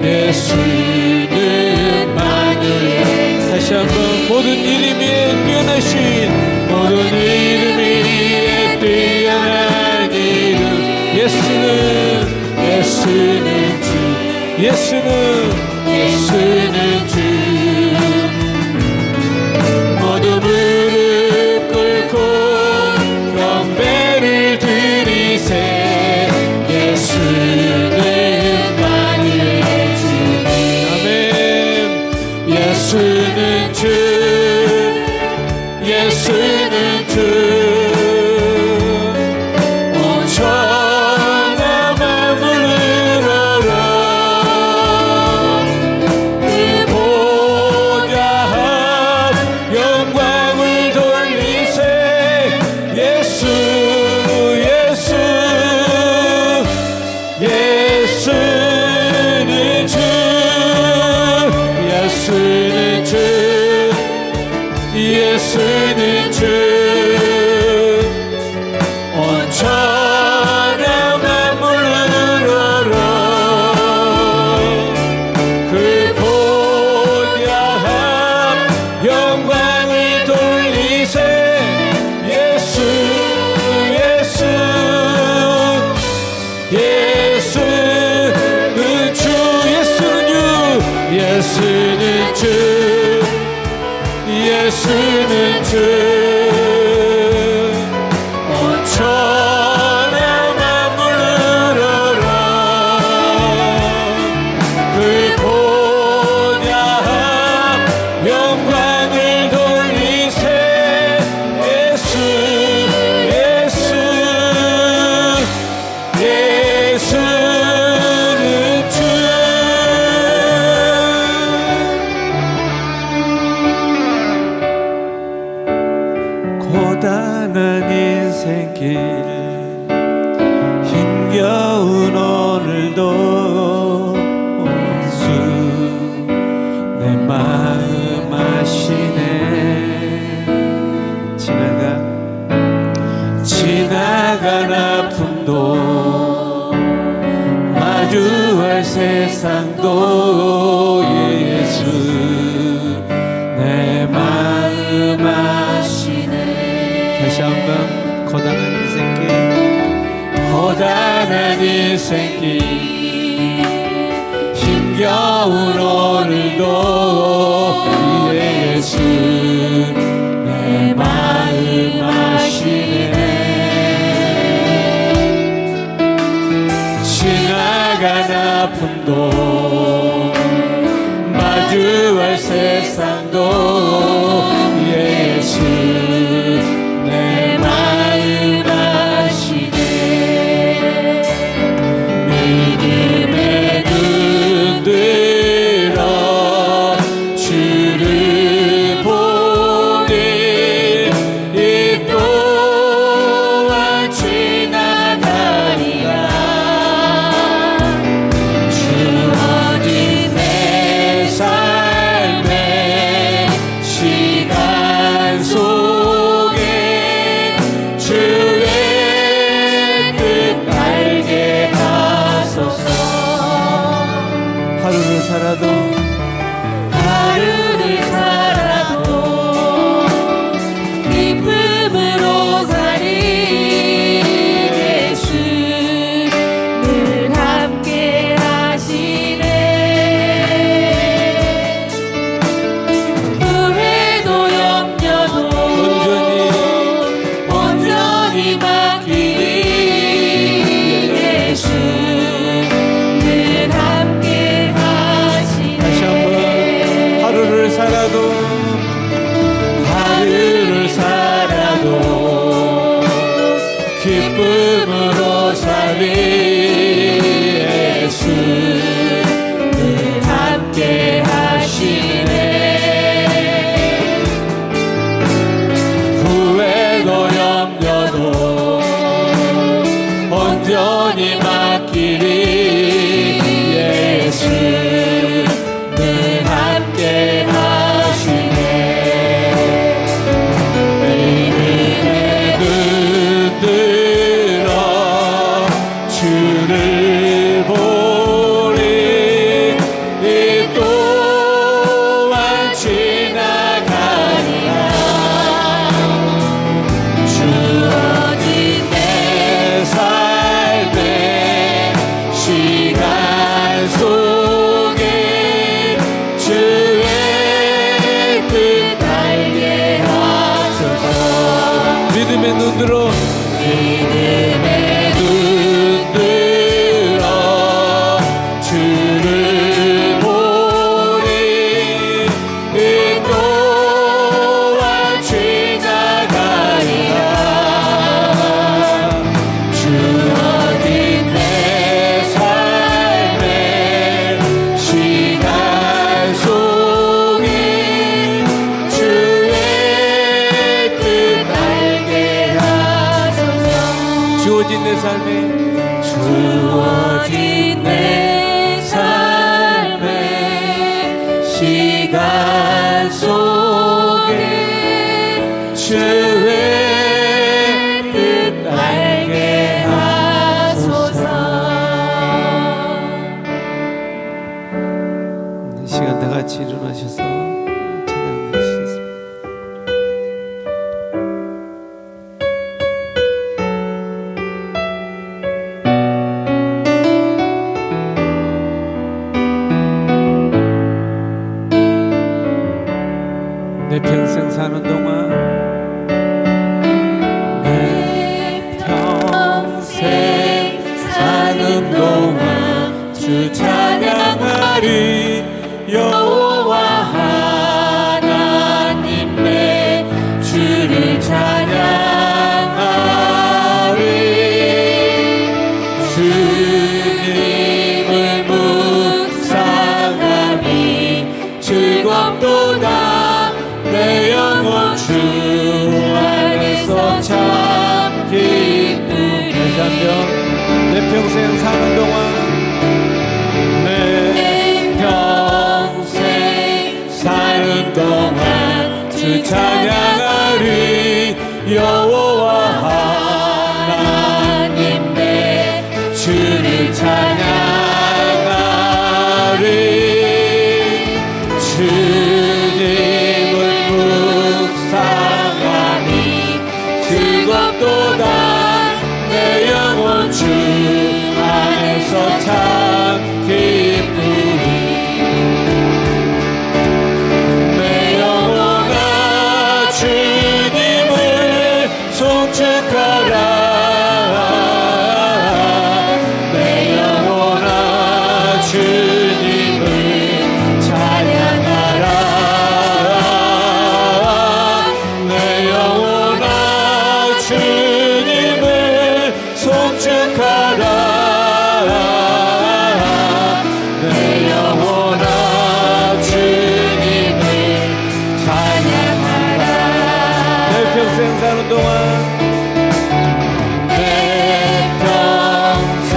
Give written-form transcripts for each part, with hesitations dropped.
예수는 만유의. 다시 한번 모든 이름 위에 뛰어나신, 모든 이름 위에 뛰어난 이름. 예수는 주, 예수는 주. 모두 무릎 꿇고 경배를 드리세. 예수는 만유의 주님. 아멘. 예수는 주, 예수는 주. 온 천하 만물을 알아. 그 보좌 앞 영광을 돌리세. 예수는 주, 예수는 주. 온 천하 만물을 알아. 그 보좌 앞 영광을 돌리세. 예수는 주. 온 천하 만물을 알아. 그 보좌 앞 영광을 돌리세. 예수는 주. 고단한 인생길 힘겨운 오늘도 주 내 마음 아시네. 지나간 아픔도 마주할 세상도 예수 내 마음 아시네. 다시 한번 고단한 인생길 힘겨운 오늘도 예수 내 마음 아시네. 지나간 아픔도 마주할 세상도 예수 내 마음 아시네. 믿음의 눈 들어 주를 보니 이 또한 지나가리라. 주어진 내 삶의 시간 속에 주의 뜻 알게 하소서. 하루를 살아도 기쁨으로 살리. 예수 늘 함께 하시네. 후회도 염려도 온전히 맡기리. 예수 늘 함께 하시네. 삶에 주어진 내 삶의 시간 속에 주의 뜻 알게 하소서. 이 시간 다 같이 일어나셔서 찬양해 주시겠습니다. 내 평생 사는 동안 내 평생 사는 동안 주 찬양하리. 여호와 하나님 내 주를 찬양하리. 주님을 묵상하니 즐겁도다. 내 영혼 주 안에서 참 기쁘리. 다시 한번 내 평생 사는 동안 내 평생 사는 동안 주 찬양하리. 여호와 하나님 내 주를 찬양하리. 주님을 묵상하니 즐겁도다. 내 영혼 주 안에서 참 기쁘리. 내 영혼아 주님을 송축하라. 내 영혼아 주님을 찬양하라. 내 영혼아 주님을 송축하라. 내 영혼아 주님을 찬양하라. 내 평생 사는 동안 내 평생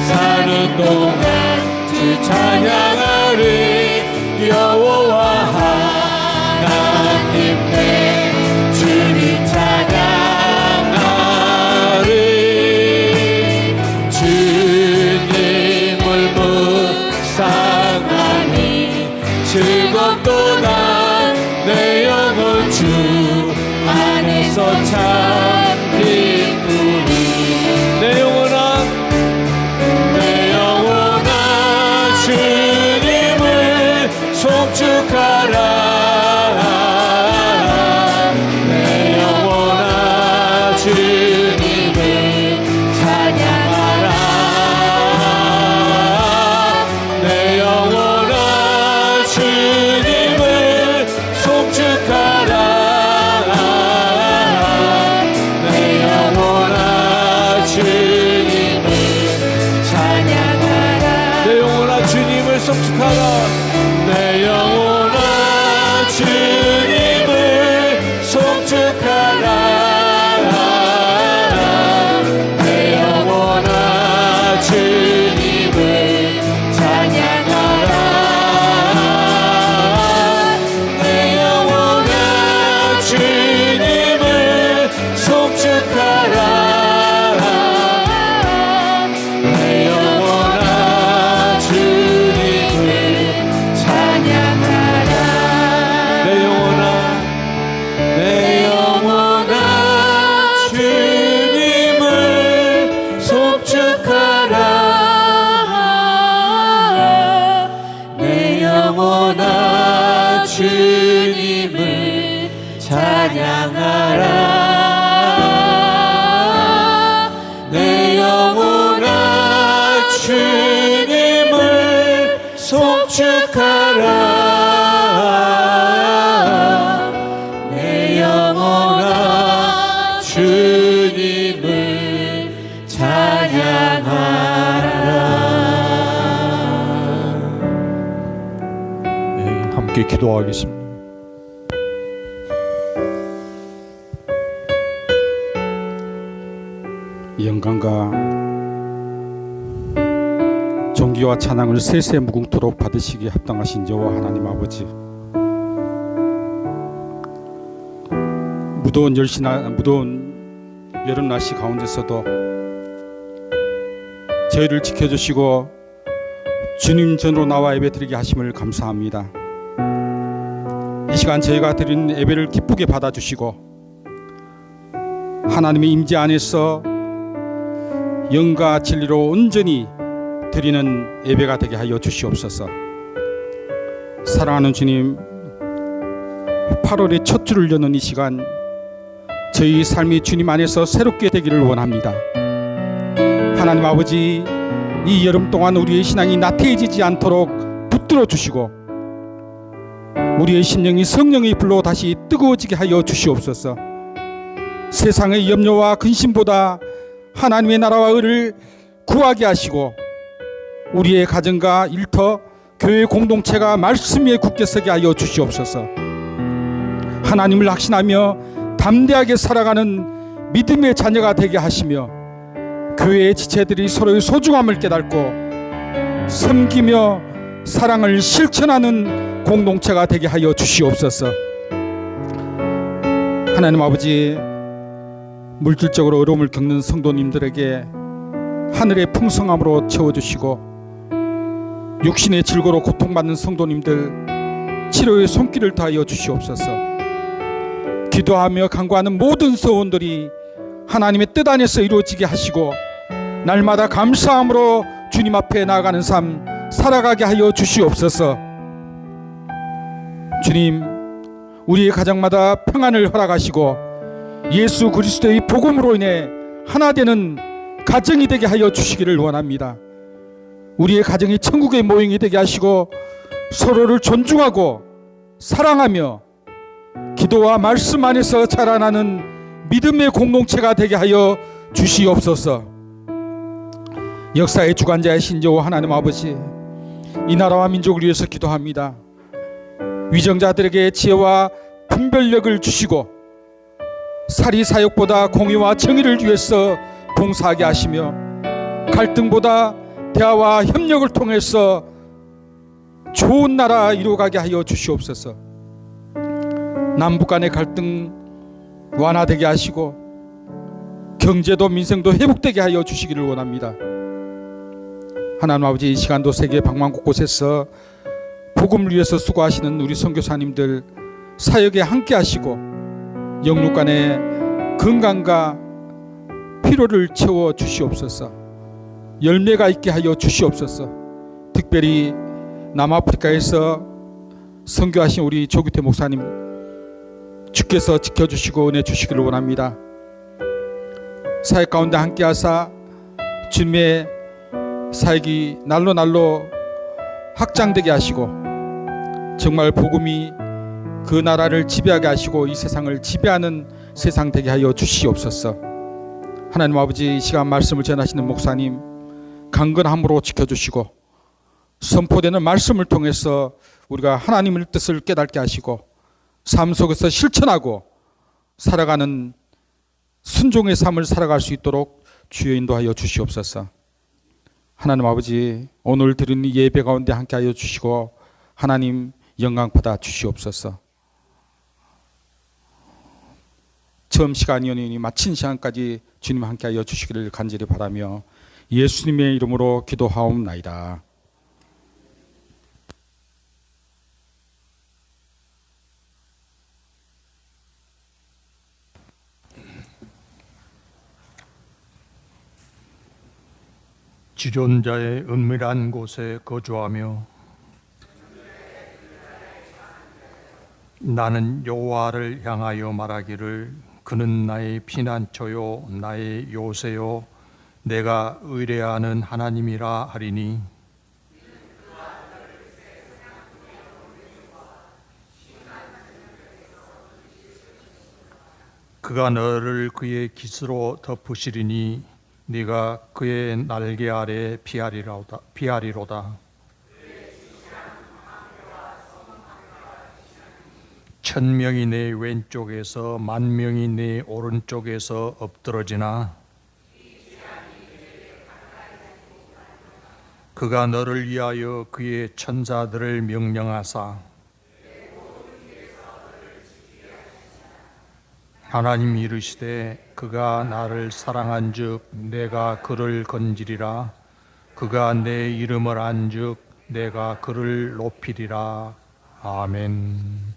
사는 동안 주 찬양하리. 여호와 하나님 내 주를 찬양하리. 주님을 묵상하니 즐겁도다. 내 영혼 주 안에서 참 기쁘리. 내 영혼아 내 영혼아 주님을 송축하라. 내 영혼아 주님을 찬양하라. 내 영혼아 주님을 송축하라. 내 영혼아 주님을 찬양하라. 내 영혼아 주님을 송축하라. 내 영혼아 주님을 송축하라. 내 영혼아 주님을 찬양하라. 내 영혼아 주님을 송축하라. 내 영혼아 주님을 찬양하라. 내 영혼아 내 영혼아 주님을 송축하라. 내 영혼아 주님을 찬양하라. 내 영혼아 주님을 송축하라. 내 영혼아 주님을 찬양하라. 네, 함께 기도하겠습니다. 영광과 영광과 존귀와 찬양을 세세 무궁토록 받으시기에 합당하신 여호와 하나님 아버지, 무더운 여름 날씨 가운데서도 저희를 지켜주시고 주님 전으로 나와 예배드리게 하심을 감사합니다. 이 시간 저희가 드리는 예배를 기쁘게 받아주시고 하나님의 임재 안에서 영과 진리로 온전히 드리는 예배가 되게 하여 주시옵소서. 사랑하는 주님, 8월의 첫 줄을 여는 이 시간, 저희 삶이 주님 안에서 새롭게 되기를 원합니다. 하나님 아버지, 이 여름 동안 우리의 신앙이 나태해지지 않도록 붙들어 주시고 우리의 심령이 성령의 불로 다시 뜨거워지게 하여 주시옵소서. 세상의 염려와 근심보다 하나님의 나라와 의를 구하게 하시고 우리의 가정과 일터, 교회 공동체가 말씀 위에 굳게 서게 하여 주시옵소서. 하나님을 확신하며 담대하게 살아가는 믿음의 자녀가 되게 하시며 교회의 지체들이 서로의 소중함을 깨닫고 섬기며 사랑을 실천하는 공동체가 되게 하여 주시옵소서. 하나님 아버지, 물질적으로 어려움을 겪는 성도님들에게 하늘의 풍성함으로 채워주시고 육신의 질고로 고통받는 성도님들 치료의 손길을 다하여 주시옵소서. 기도하며 간구하는 모든 소원들이 하나님의 뜻 안에서 이루어지게 하시고 날마다 감사함으로 주님 앞에 나아가는 삶 살아가게 하여 주시옵소서. 주님, 우리의 가정마다 평안을 허락하시고 예수 그리스도의 복음으로 인해 하나 되는 가정이 되게 하여 주시기를 원합니다. 우리의 가정이 천국의 모형이 되게 하시고 서로를 존중하고 사랑하며 기도와 말씀 안에서 자라나는 믿음의 공동체가 되게 하여 주시옵소서. 역사의 주관자이신 여호와 하나님 아버지, 이 나라와 민족을 위해서 기도합니다. 위정자들에게 지혜와 분별력을 주시고 사리사욕보다 공의와 정의를 위해서 봉사하게 하시며 갈등보다 대화와 협력을 통해서 좋은 나라 이루어가게 하여 주시옵소서. 남북 간의 갈등 완화되게 하시고 경제도 민생도 회복되게 하여 주시기를 원합니다. 하나님 아버지, 이 시간도 세계 방방 곳곳에서 복음을 위해서 수고하시는 우리 선교사님들 사역에 함께 하시고 영육 간의 건강과 피로를 채워 주시옵소서. 열매가 있게 하여 주시옵소서. 특별히 남아프리카에서 선교하신 우리 조규태 목사님 주께서 지켜주시고 은혜 주시기를 원합니다. 사역 가운데 함께 하사 주님의 사역이 날로 날로 확장되게 하시고 정말 복음이 그 나라를 지배하게 하시고 이 세상을 지배하는 세상 되게 하여 주시옵소서. 하나님 아버지, 이 시간 말씀을 전하시는 목사님 강건함으로 지켜주시고 선포되는 말씀을 통해서 우리가 하나님의 뜻을 깨닫게 하시고 삶 속에서 실천하고 살아가는 순종의 삶을 살아갈 수 있도록 주여 인도하여 주시옵소서. 하나님 아버지, 오늘 드리는 예배 가운데 함께하여 주시고 하나님 영광 받아 주시옵소서. 처음 시간이오니 마친 시간까지 주님 함께하여 주시기를 간절히 바라며 예수님의 이름으로 기도하옵나이다. 지존자의 은밀한 곳에 거주하며 나는 여호와를 향하여 말하기를 그는 나의 피난처요 나의 요새요 내가 의뢰하는 하나님이라 하리니 그가 너를 그의 깃으로 덮으시리니 네가 그의 날개 아래 피하리로다. 천명이 내 왼쪽에서 만명이 내 오른쪽에서 엎드러지나 그가 너를 위하여 그의 천사들을 명령하사 하나님이 이르시되 그가 나를 사랑한즉 내가 그를 건지리라. 그가 내 이름을 안즉 내가 그를 높이리라. 아멘.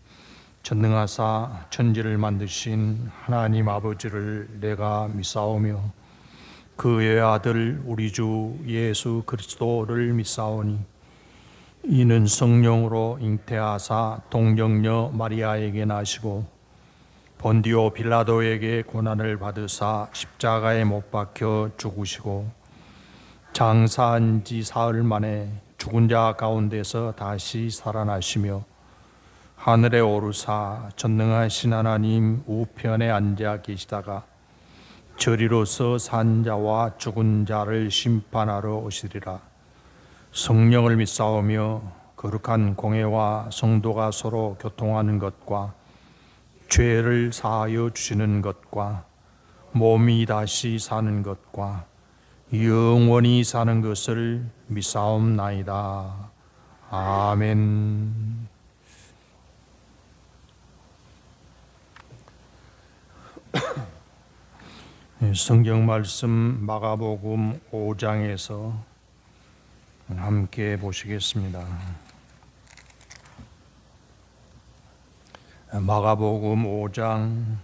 전능하사 천지를 만드신 하나님 아버지를 내가 믿사오며 그의 아들 우리 주 예수 그리스도를 믿사오니 이는 성령으로 잉태하사 동정녀 마리아에게 나시고 본디오 빌라도에게 고난을 받으사 십자가에 못 박혀 죽으시고 장사한 지 사흘 만에 죽은 자 가운데서 다시 살아나시며 하늘에 오르사 전능하신 하나님 우편에 앉아 계시다가 저리로서 산 자와 죽은 자를 심판하러 오시리라. 성령을 믿사오며 거룩한 공회와 성도가 서로 교통하는 것과 죄를 사하여 주시는 것과 몸이 다시 사는 것과 영원히 사는 것을 믿사옵나이다. 아멘. 성경 말씀 마가복음 5장에서 함께 보시겠습니다. 마가복음 5장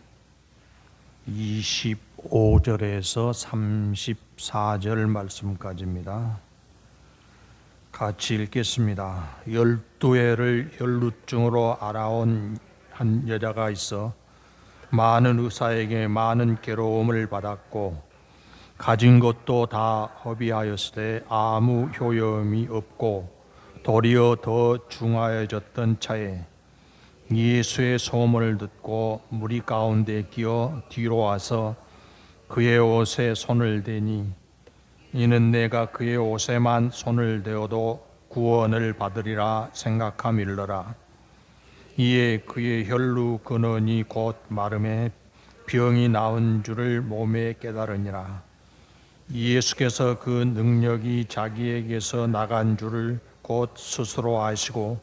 25절에서 34절 말씀까지입니다. 같이 읽겠습니다. 12해를 혈루증으로 알아온 한 여자가 있어 많은 의사에게 많은 괴로움을 받았고 가진 것도 다 허비하였으되 아무 효험이 없고 도리어 더 중하여졌던 차에 예수의 소문을 듣고 무리 가운데 끼어 뒤로 와서 그의 옷에 손을 대니 이는 내가 그의 옷에만 손을 대어도 구원을 받으리라 생각함일러라. 이에 그의 혈루 근원이 곧 마름에 병이 나은 줄을 몸에 깨달으니라. 예수께서 그 능력이 자기에게서 나간 줄을 곧 스스로 아시고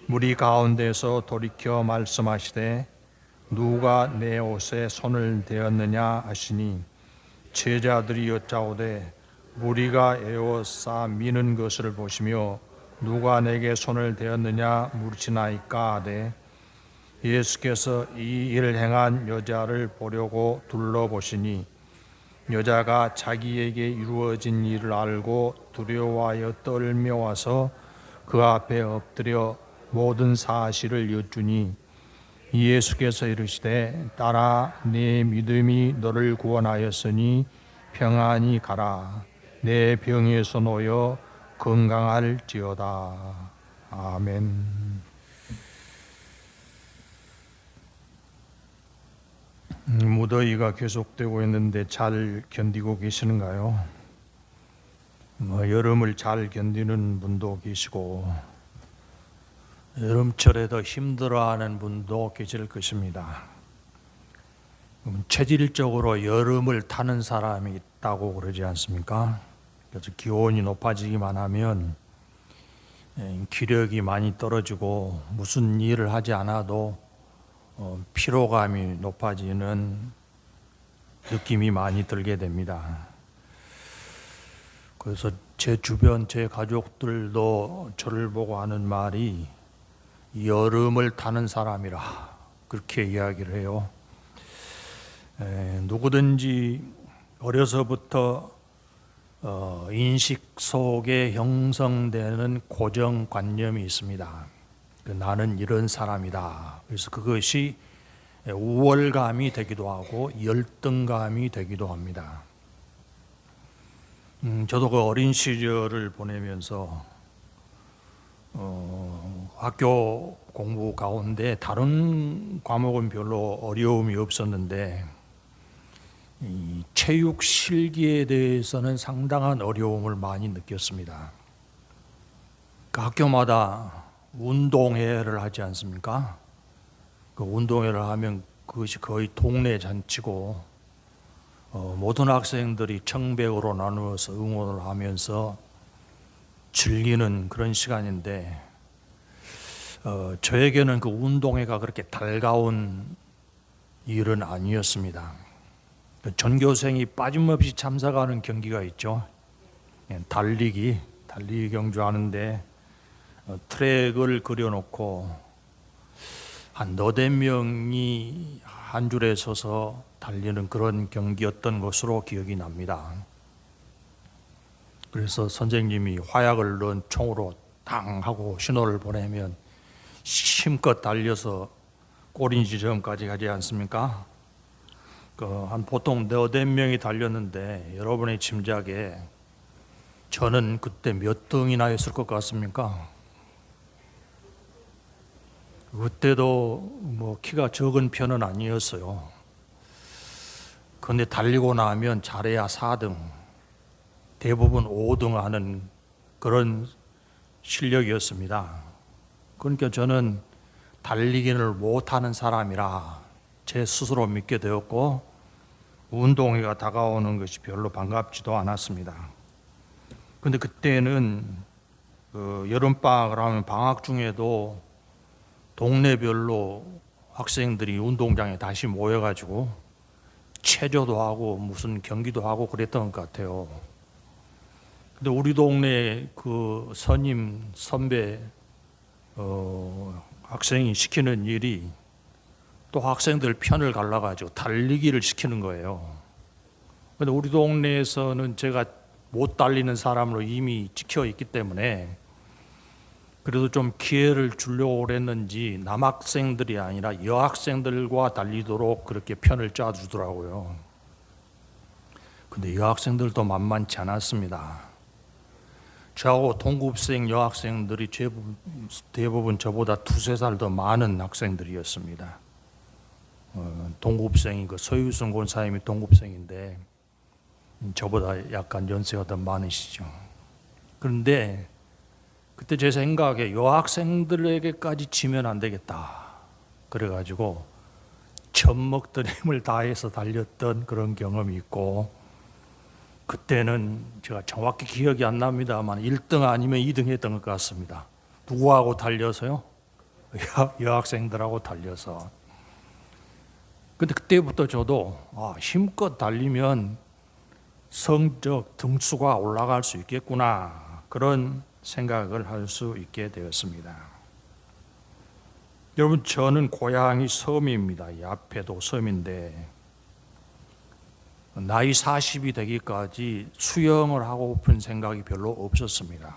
무리 가운데서 돌이켜 말씀하시되 누가 내 옷에 손을 대었느냐 하시니 제자들이 여짜오되 무리가 에워싸 미는 것을 보시며 누가 내게 손을 대었느냐 물으시나이까 하되 예수께서 이 일을 행한 여자를 보려고 둘러보시니 여자가 자기에게 이루어진 일을 알고 두려워하여 떨며와서 그 앞에 엎드려 모든 사실을 여쭈니 예수께서 이르시되 딸아 네 믿음이 너를 구원하였으니 평안히 가라. 내 병에서 놓여 건강할지어다. 아멘. 무더위가 계속되고 있는데 잘 견디고 계시는가요? 여름을 잘 견디는 분도 계시고 여름철에 더 힘들어하는 분도 계실 것입니다. 체질적으로 여름을 타는 사람이 있다고 그러지 않습니까? 그래서 기온이 높아지기만 하면 기력이 많이 떨어지고 무슨 일을 하지 않아도 피로감이 높아지는 느낌이 많이 들게 됩니다. 그래서 제 주변 제 가족들도 저를 보고 하는 말이 여름을 타는 사람이라 그렇게 이야기를 해요. 누구든지 어려서부터 인식 속에 형성되는 고정관념이 있습니다. 나는 이런 사람이다. 그래서 그것이 우월감이 되기도 하고 열등감이 되기도 합니다. 저도 그 어린 시절을 보내면서 학교 공부 가운데 다른 과목은 별로 어려움이 없었는데 이 체육 실기에 대해서는 상당한 어려움을 많이 느꼈습니다. 그 학교마다 운동회를 하지 않습니까? 그 운동회를 하면 그것이 거의 동네 잔치고 모든 학생들이 청백으로 나누어서 응원을 하면서 즐기는 그런 시간인데 저에게는 그 운동회가 그렇게 달가운 일은 아니었습니다. 전교생이 빠짐없이 참석하는 경기가 있죠. 달리기 경주하는데 트랙을 그려놓고 한 너댓 명이 한 줄에 서서 달리는 그런 경기였던 것으로 기억이 납니다. 그래서 선생님이 화약을 넣은 총으로 당 하고 신호를 보내면 힘껏 달려서 꼬리 지점까지 가지 않습니까? 한 보통 너댓 명이 달렸는데 여러분의 짐작에 저는 그때 몇 등이나 했을 것 같습니까? 그때도 뭐 키가 적은 편은 아니었어요. 그런데 달리고 나면 잘해야 4등, 대부분 5등 하는 그런 실력이었습니다. 그러니까 저는 달리기를 못하는 사람이라 제 스스로 믿게 되었고 운동회가 다가오는 것이 별로 반갑지도 않았습니다. 그런데 그때는 여름방학을 하면 방학 중에도 동네별로 학생들이 운동장에 다시 모여가지고 체조도 하고 무슨 경기도 하고 그랬던 것 같아요. 근데 우리 동네 그 선임 선배 학생이 시키는 일이 또 학생들 편을 갈라가지고 달리기를 시키는 거예요. 근데 우리 동네에서는 제가 못 달리는 사람으로 이미 찍혀 있기 때문에 그래도 좀 기회를 주려고 그랬는지 남학생들이 아니라 여학생들과 달리도록 그렇게 편을 짜주더라고요. 근데 여학생들도 만만치 않았습니다. 저하고 동급생 여학생들이 대부분 저보다 2-3살 더 많은 학생들이었습니다. 동급생이 그 서유승 권사님이 동급생인데 저보다 약간 연세가 더 많으시죠. 그런데 그때 제 생각에 여학생들에게까지 지면 안 되겠다. 그래가지고 젖먹던 힘을 다해서 달렸던 그런 경험이 있고 그때는 제가 정확히 기억이 안 납니다만 1등 아니면 2등 했던 것 같습니다. 누구하고 달려서요? 여학생들하고 달려서. 근데 그때부터 저도 힘껏 달리면 성적 등수가 올라갈 수 있겠구나 그런 생각을 할 수 있게 되었습니다. 여러분 저는 고향이 섬입니다. 이 앞에도 섬인데 나이 40이 되기까지 수영을 하고픈 생각이 별로 없었습니다.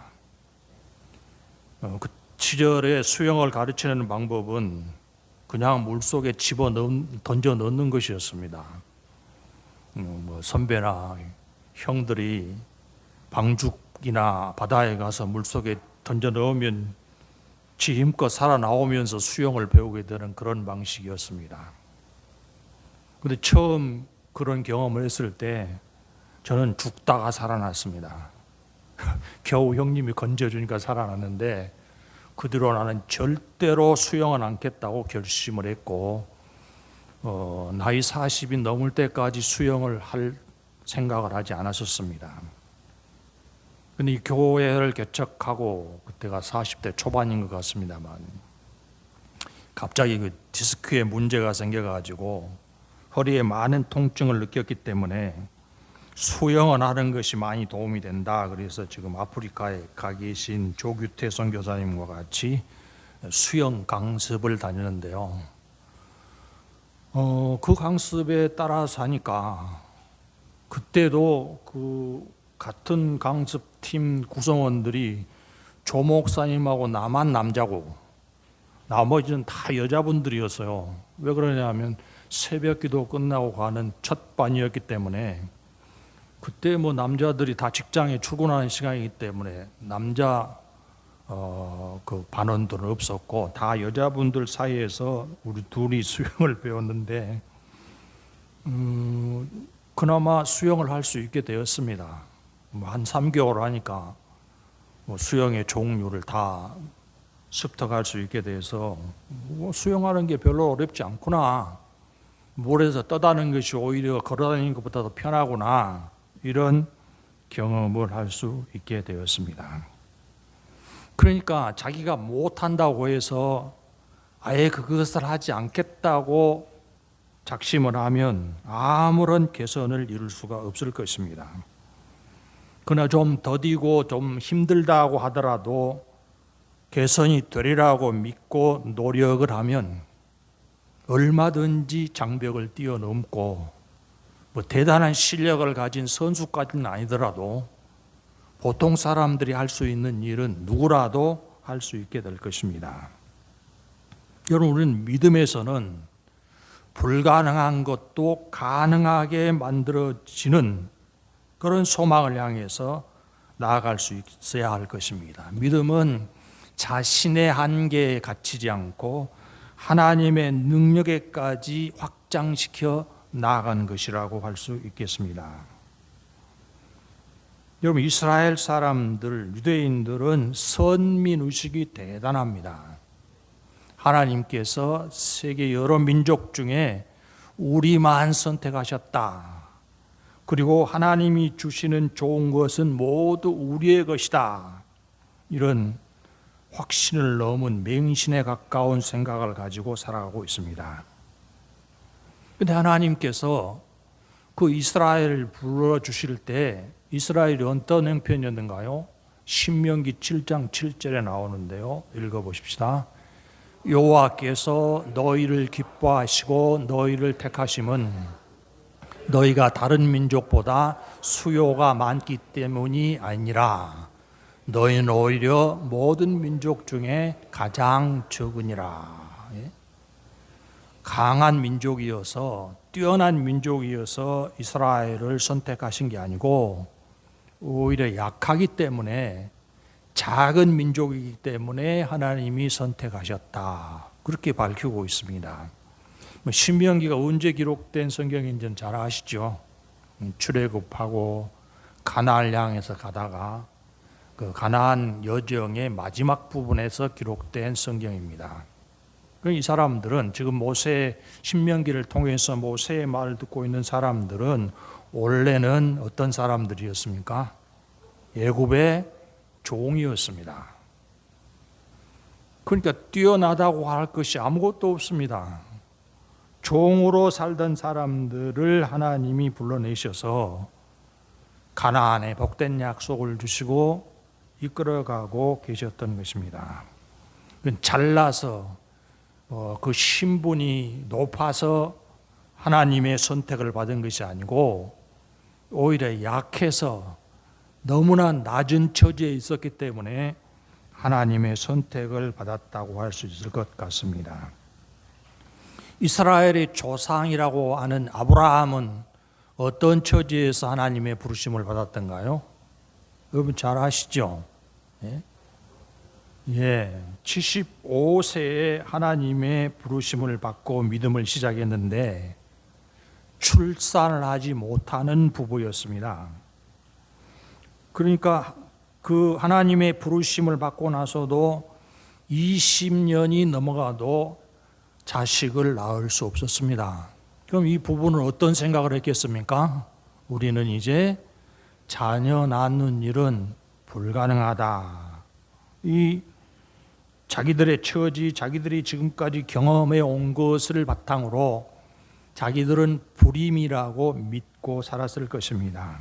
그 시절에 수영을 가르치는 방법은 그냥 물속에 던져 넣는 것이었습니다. 뭐 선배나 형들이 방죽이나 바다에 가서 물속에 던져 넣으면 지 힘껏 살아나오면서 수영을 배우게 되는 그런 방식이었습니다. 그런데 처음 그런 경험을 했을 때 저는 죽다가 살아났습니다. 겨우 형님이 건져주니까 살아났는데 그 뒤로 나는 절대로 수영은 않겠다고 결심을 했고 나이 40이 넘을 때까지 수영을 할 생각을 하지 않았었습니다. 근데 이 교회를 개척하고 그때가 40대 초반인 것 같습니다만 갑자기 그 디스크에 문제가 생겨가지고 허리에 많은 통증을 느꼈기 때문에 수영을 하는 것이 많이 도움이 된다. 그래서 지금 아프리카에 가 계신 조규태 선교사님과 같이 수영 강습을 다니는데요. 그 강습에 따라서 하니까 그때도 그 같은 강습팀 구성원들이 조 목사님하고 나만 남자고 나머지는 다 여자분들이었어요. 왜 그러냐면 새벽 기도 끝나고 가는 첫 반이었기 때문에 그때 뭐 남자들이 다 직장에 출근하는 시간이기 때문에 남자 그 반원들은 없었고 다 여자분들 사이에서 우리 둘이 수영을 배웠는데 그나마 수영을 할 수 있게 되었습니다. 한 3개월 하니까 뭐 수영의 종류를 다 습득할 수 있게 돼서 수영하는 게 별로 어렵지 않구나. 물에서 떠다니는 것이 오히려 걸어다니는 것보다 더 편하구나. 이런 경험을 할 수 있게 되었습니다. 그러니까 자기가 못한다고 해서 아예 그것을 하지 않겠다고 작심을 하면 아무런 개선을 이룰 수가 없을 것입니다. 그러나 좀 더디고 좀 힘들다고 하더라도 개선이 되리라고 믿고 노력을 하면 얼마든지 장벽을 뛰어넘고 뭐 대단한 실력을 가진 선수까지는 아니더라도 보통 사람들이 할 수 있는 일은 누구라도 할 수 있게 될 것입니다. 여러분, 우리는 믿음에서는 불가능한 것도 가능하게 만들어지는 그런 소망을 향해서 나아갈 수 있어야 할 것입니다. 믿음은 자신의 한계에 갇히지 않고 하나님의 능력에까지 확장시켜 나아가는 것이라고 할 수 있겠습니다. 여러분, 이스라엘 사람들, 유대인들은 선민의식이 대단합니다. 하나님께서 세계 여러 민족 중에 우리만 선택하셨다. 그리고 하나님이 주시는 좋은 것은 모두 우리의 것이다. 이런 확신을 넘은 맹신에 가까운 생각을 가지고 살아가고 있습니다. 그런데 하나님께서 그 이스라엘을 불러주실 때 이스라엘이 어떤 형편이었는가요? 신명기 7장 7절에 나오는데요. 읽어보십시다. 여호와께서 너희를 기뻐하시고 너희를 택하심은 너희가 다른 민족보다 수요가 많기 때문이 아니라 너희는 오히려 모든 민족 중에 가장 적으니라. 강한 민족이어서 뛰어난 민족이어서 이스라엘을 선택하신 게 아니고 오히려 약하기 때문에 작은 민족이기 때문에 하나님이 선택하셨다. 그렇게 밝히고 있습니다. 신명기가 언제 기록된 성경인지는 잘 아시죠? 출애굽하고 가나안을 향해서 가다가 그 가나안 여정의 마지막 부분에서 기록된 성경입니다. 이 사람들은 지금 모세 신명기를 통해서 모세의 말을 듣고 있는 사람들은 원래는 어떤 사람들이었습니까? 애굽의 종이었습니다. 그러니까 뛰어나다고 할 것이 아무것도 없습니다. 종으로 살던 사람들을 하나님이 불러내셔서 가나안에 복된 약속을 주시고 이끌어가고 계셨던 것입니다. 잘나서 그 신분이 높아서 하나님의 선택을 받은 것이 아니고 오히려 약해서 너무나 낮은 처지에 있었기 때문에 하나님의 선택을 받았다고 할 수 있을 것 같습니다. 이스라엘의 조상이라고 하는 아브라함은 어떤 처지에서 하나님의 부르심을 받았던가요? 여러분 잘 아시죠? 75세에 하나님의 부르심을 받고 믿음을 시작했는데 출산을 하지 못하는 부부였습니다. 그러니까 그 하나님의 부르심을 받고 나서도 20년이 넘어가도 자식을 낳을 수 없었습니다. 그럼 이 부부는 어떤 생각을 했겠습니까? 우리는 이제 자녀 낳는 일은 불가능하다. 이 자기들의 처지, 자기들이 지금까지 경험해 온 것을 바탕으로 자기들은 불임이라고 믿고 살았을 것입니다.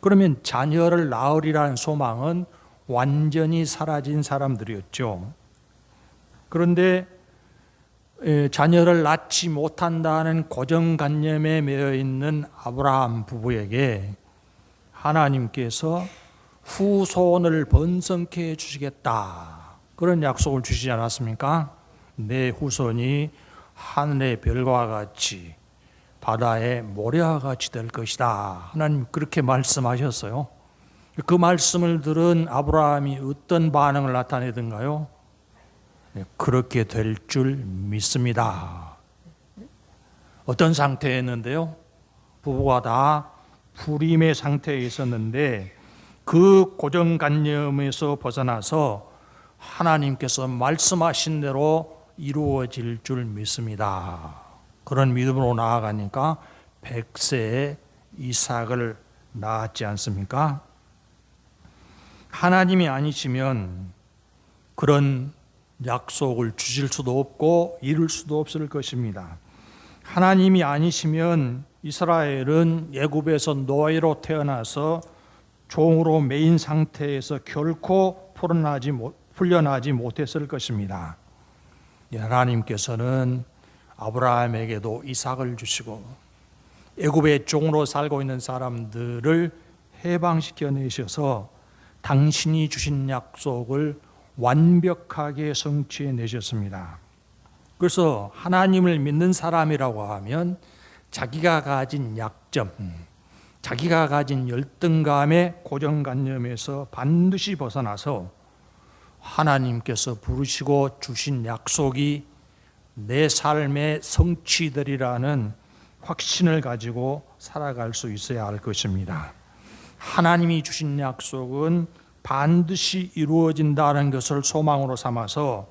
그러면 자녀를 낳으리라는 소망은 완전히 사라진 사람들이었죠. 그런데 자녀를 낳지 못한다는 고정관념에 매여 있는 아브라함 부부에게 하나님께서 후손을 번성케 해주시겠다. 그런 약속을 주시지 않았습니까? 내 후손이 하늘의 별과 같이 바다의 모래와 같이 될 것이다. 하나님 그렇게 말씀하셨어요. 그 말씀을 들은 아브라함이 어떤 반응을 나타내던가요? 그렇게 될 줄 믿습니다. 어떤 상태였는데요? 부부가 다 불임의 상태에 있었는데 그 고정관념에서 벗어나서 하나님께서 말씀하신 대로 이루어질 줄 믿습니다. 그런 믿음으로 나아가니까 100세에 이삭을 낳았지 않습니까? 하나님이 아니시면 그런 약속을 주실 수도 없고 이룰 수도 없을 것입니다. 하나님이 아니시면 이스라엘은 애굽에서 노예로 태어나서 종으로 매인 상태에서 결코 풀려나지 못했을 것입니다. 하나님께서는 아브라함에게도 이삭을 주시고 애굽의 종으로 살고 있는 사람들을 해방시켜 내셔서 당신이 주신 약속을 완벽하게 성취해 내셨습니다. 그래서 하나님을 믿는 사람이라고 하면 자기가 가진 약점, 자기가 가진 열등감의 고정관념에서 반드시 벗어나서 하나님께서 부르시고 주신 약속이 내 삶의 성취되리라는 확신을 가지고 살아갈 수 있어야 할 것입니다. 하나님이 주신 약속은 반드시 이루어진다는 것을 소망으로 삼아서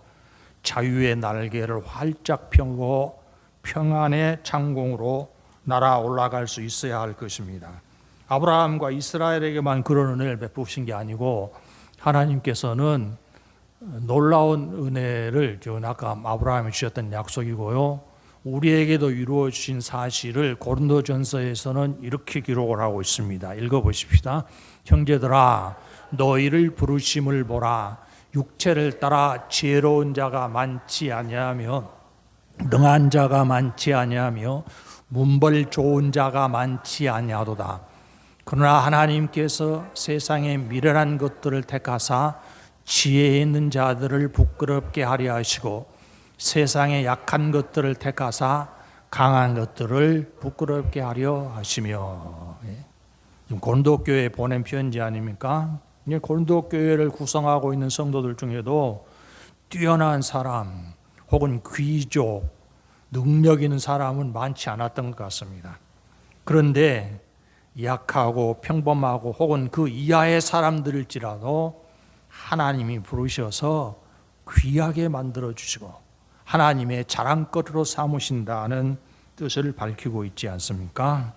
자유의 날개를 활짝 펴고 평안의 창공으로 날아 올라갈 수 있어야 할 것입니다. 아브라함과 이스라엘에게만 그런 은혜를 베푸신 게 아니고 하나님께서는 놀라운 은혜를 아까 아브라함이 주셨던 약속이고요, 우리에게도 이루어 주신 사실을 고린도전서에서는 이렇게 기록을 하고 있습니다. 읽어보십시다. 형제들아, 너희를 부르심을 보라. 육체를 따라 지혜로운 자가 많지 아니하며 능한 자가 많지 아니하며 문벌 좋은 자가 많지 아니하도다. 그러나 하나님께서 세상의 미련한 것들을 택하사 지혜 있는 자들을 부끄럽게 하려 하시고 세상의 약한 것들을 택하사 강한 것들을 부끄럽게 하려 하시며. 고린도 교회에 보낸 편지 아닙니까? 고린도 교회를 구성하고 있는 성도들 중에도 뛰어난 사람 혹은 귀족, 능력 있는 사람은 많지 않았던 것 같습니다. 그런데 약하고 평범하고 혹은 그 이하의 사람들일지라도 하나님이 부르셔서 귀하게 만들어 주시고 하나님의 자랑거리로 삼으신다는 뜻을 밝히고 있지 않습니까?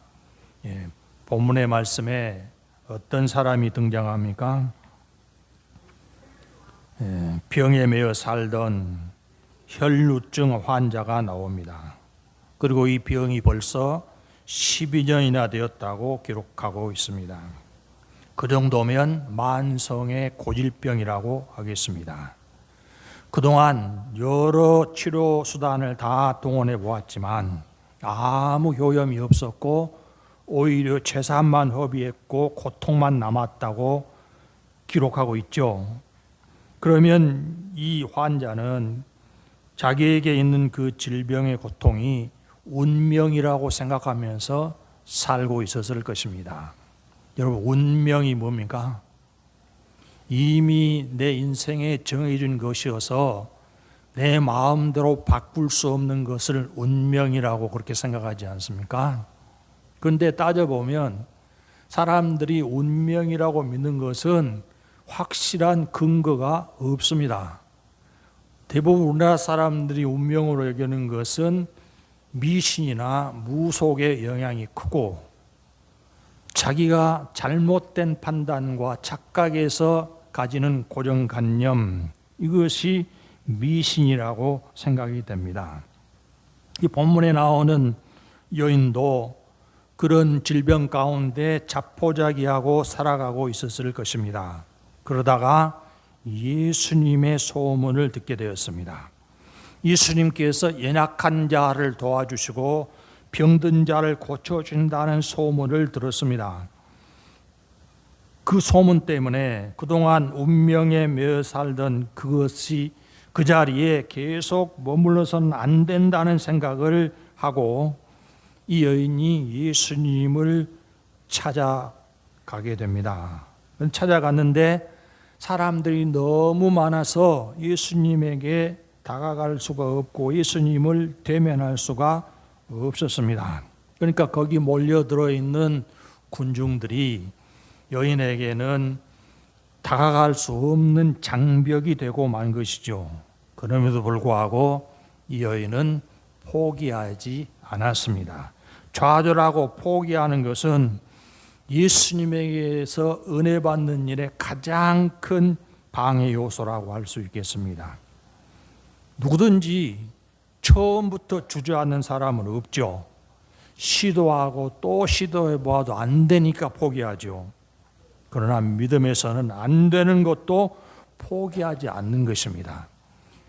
본문의 말씀에 어떤 사람이 등장합니까? 병에 매여 살던 혈루증 환자가 나옵니다. 그리고 이 병이 벌써 12년이나 되었다고 기록하고 있습니다. 그 정도면 만성의 고질병이라고 하겠습니다. 그동안 여러 치료 수단을 다 동원해 보았지만 아무 효험이 없었고 오히려 재산만 허비했고 고통만 남았다고 기록하고 있죠. 그러면 이 환자는 자기에게 있는 그 질병의 고통이 운명이라고 생각하면서 살고 있었을 것입니다. 여러분, 운명이 뭡니까? 이미 내 인생에 정해진 것이어서 내 마음대로 바꿀 수 없는 것을 운명이라고 그렇게 생각하지 않습니까? 그런데 따져보면 사람들이 운명이라고 믿는 것은 확실한 근거가 없습니다. 대부분 우리나라 사람들이 운명으로 여기는 것은 미신이나 무속의 영향이 크고 자기가 잘못된 판단과 착각에서 가지는 고정관념, 이것이 미신이라고 생각이 됩니다. 이 본문에 나오는 여인도 그런 질병 가운데 자포자기하고 살아가고 있었을 것입니다. 그러다가 예수님의 소문을 듣게 되었습니다. 예수님께서 연약한 자를 도와주시고 병든 자를 고쳐준다는 소문을 들었습니다. 그 소문 때문에 그동안 운명에 매여 살던 그것이 그 자리에 계속 머물러서는 안 된다는 생각을 하고 이 여인이 예수님을 찾아가게 됩니다. 찾아갔는데 사람들이 너무 많아서 예수님에게 다가갈 수가 없고 예수님을 대면할 수가 없었습니다. 그러니까 거기 몰려들어 있는 군중들이 여인에게는 다가갈 수 없는 장벽이 되고 만 것이죠. 그럼에도 불구하고 이 여인은 포기하지 않았습니다. 좌절하고 포기하는 것은 예수님에게서 은혜 받는 일에 가장 큰 방해 요소라고 할 수 있겠습니다. 누구든지 처음부터 주저앉는 사람은 없죠. 시도하고 또 시도해 보아도 안 되니까 포기하죠. 그러나 믿음에서는 안 되는 것도 포기하지 않는 것입니다.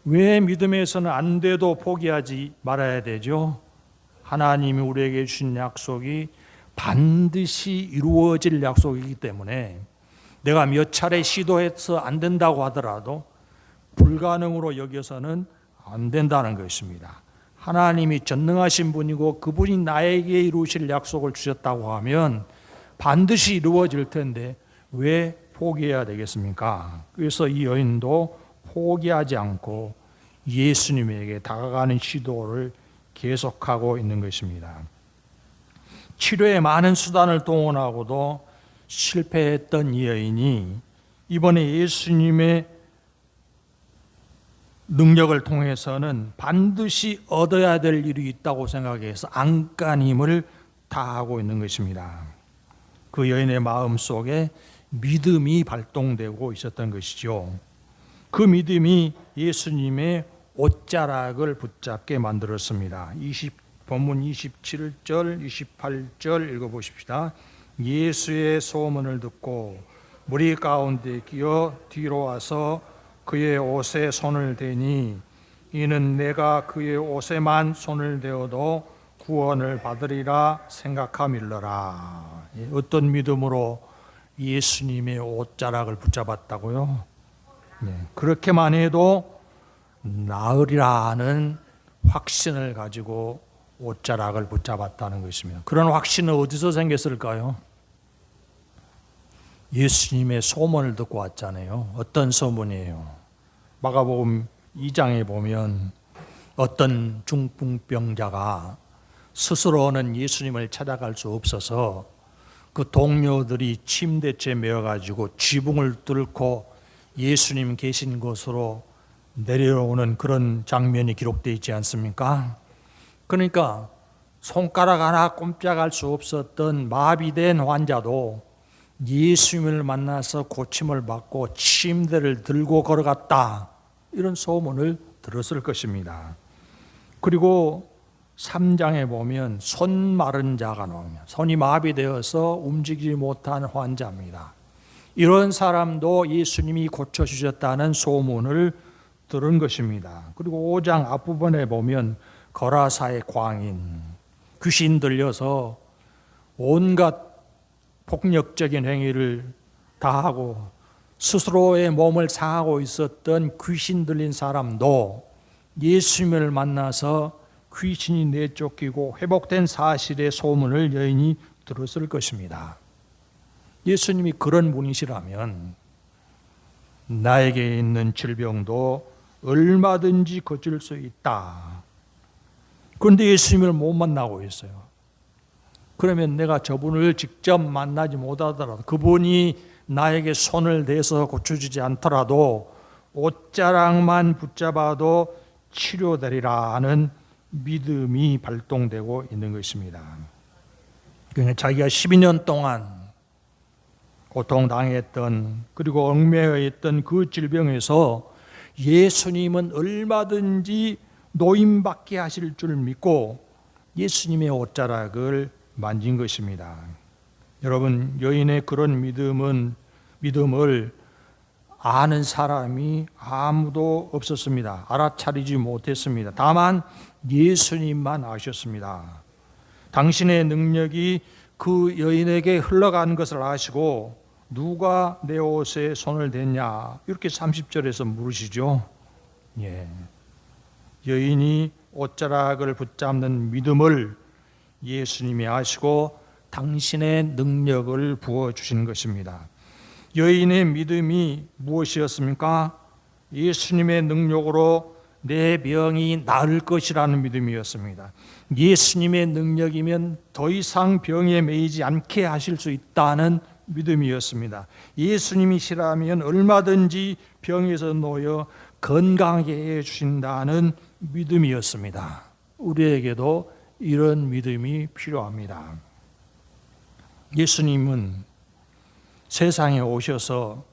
왜 믿음에서는 안 돼도 포기하지 말아야 되죠? 하나님이 우리에게 주신 약속이 반드시 이루어질 약속이기 때문에 내가 몇 차례 시도해서 안 된다고 하더라도 불가능으로 여겨서는 안 된다는 것입니다. 하나님이 전능하신 분이고 그분이 나에게 이루실 약속을 주셨다고 하면 반드시 이루어질 텐데 왜 포기해야 되겠습니까? 그래서 이 여인도 포기하지 않고 예수님에게 다가가는 시도를 계속하고 있는 것입니다. 치료에 많은 수단을 동원하고도 실패했던 이 여인이 이번에 예수님의 능력을 통해서는 반드시 얻어야 될 일이 있다고 생각해서 안간힘을 다하고 있는 것입니다. 그 여인의 마음 속에 믿음이 발동되고 있었던 것이죠. 그 믿음이 예수님의 옷자락을 붙잡게 만들었습니다. 본문 27절, 28절 읽어보십시다. 예수의 소문을 듣고 무리 가운데 끼어 뒤로 와서 그의 옷에 손을 대니 이는 내가 그의 옷에만 손을 대어도 구원을 받으리라 생각함일러라. 어떤 믿음으로 예수님의 옷자락을 붙잡았다고요? 그렇게만 해도 나으리라는 확신을 가지고 옷자락을 붙잡았다는 것입니다. 그런 확신은 어디서 생겼을까요? 예수님의 소문을 듣고 왔잖아요. 어떤 소문이에요? 마가복음 2장에 보면 어떤 중풍병자가 스스로는 예수님을 찾아갈 수 없어서 그 동료들이 침대째 메어가지고 지붕을 뚫고 예수님 계신 곳으로 내려오는 그런 장면이 기록되어 있지 않습니까? 그러니까 손가락 하나 꼼짝할 수 없었던 마비된 환자도 예수님을 만나서 고침을 받고 침대를 들고 걸어갔다. 이런 소문을 들었을 것입니다. 그리고 3장에 보면 손 마른 자가 나오면 손이 마비되어서 움직이지 못한 환자입니다. 이런 사람도 예수님이 고쳐주셨다는 소문을 들은 것입니다. 그리고 5장 앞부분에 보면 거라사의 광인, 귀신 들려서 온갖 폭력적인 행위를 다하고 스스로의 몸을 상하고 있었던 귀신 들린 사람도 예수님을 만나서 귀신이 내쫓기고 회복된 사실의 소문을 여인이 들었을 것입니다. 예수님이 그런 분이시라면 나에게 있는 질병도 얼마든지 고칠 수 있다. 그런데 예수님을 못 만나고 있어요. 그러면 내가 저분을 직접 만나지 못하더라도 그분이 나에게 손을 대서 고쳐주지 않더라도 옷자락만 붙잡아도 치료되리라 하는 믿음이 발동되고 있는 것입니다. 그러니까 자기가 12년 동안 고통당했던 그리고 얽매여 있던 그 질병에서 예수님은 얼마든지 노임받게 하실 줄 믿고 예수님의 옷자락을 만진 것입니다. 여러분, 여인의 그런 믿음을 아는 사람이 아무도 없었습니다. 알아차리지 못했습니다. 다만 예수님만 아셨습니다. 당신의 능력이 그 여인에게 흘러간 것을 아시고 누가 내 옷에 손을 댔냐 이렇게 30절에서 물으시죠. 여인이 옷자락을 붙잡는 믿음을 예수님이 아시고 당신의 능력을 부어주신 것입니다. 여인의 믿음이 무엇이었습니까? 예수님의 능력으로 내 병이 나을 것이라는 믿음이었습니다. 예수님의 능력이면 더 이상 병에 매이지 않게 하실 수 있다는 믿음이었습니다. 예수님이시라면 얼마든지 병에서 놓여 건강하게 해주신다는 믿음이었습니다. 우리에게도 이런 믿음이 필요합니다. 예수님은 세상에 오셔서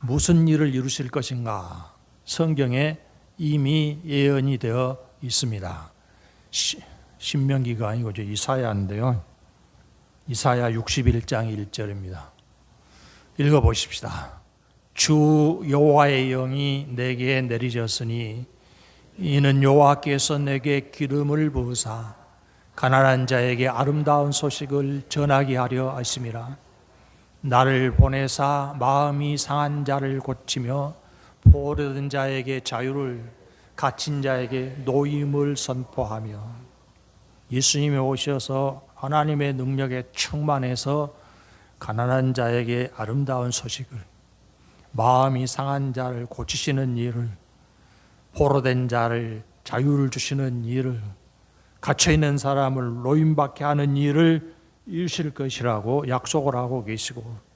무슨 일을 이루실 것인가 성경에 이미 예언이 되어 있습니다. 신명기가 아니고 이사야인데요. 이사야 61장 1절입니다. 읽어보십시다. 주 여호와의 영이 내게 내리셨으니 이는 여호와께서 내게 기름을 부으사 가난한 자에게 아름다운 소식을 전하게 하려 하심이라. 나를 보내사 마음이 상한 자를 고치며 포로된 자에게 자유를, 갇힌 자에게 노임을 선포하며. 예수님이 오셔서 하나님의 능력에 충만해서 가난한 자에게 아름다운 소식을, 마음이 상한 자를 고치시는 일을, 포로된 자를 자유를 주시는 일을, 갇혀있는 사람을 노임받게 하는 일을 이루실 것이라고 약속을 하고 계시고,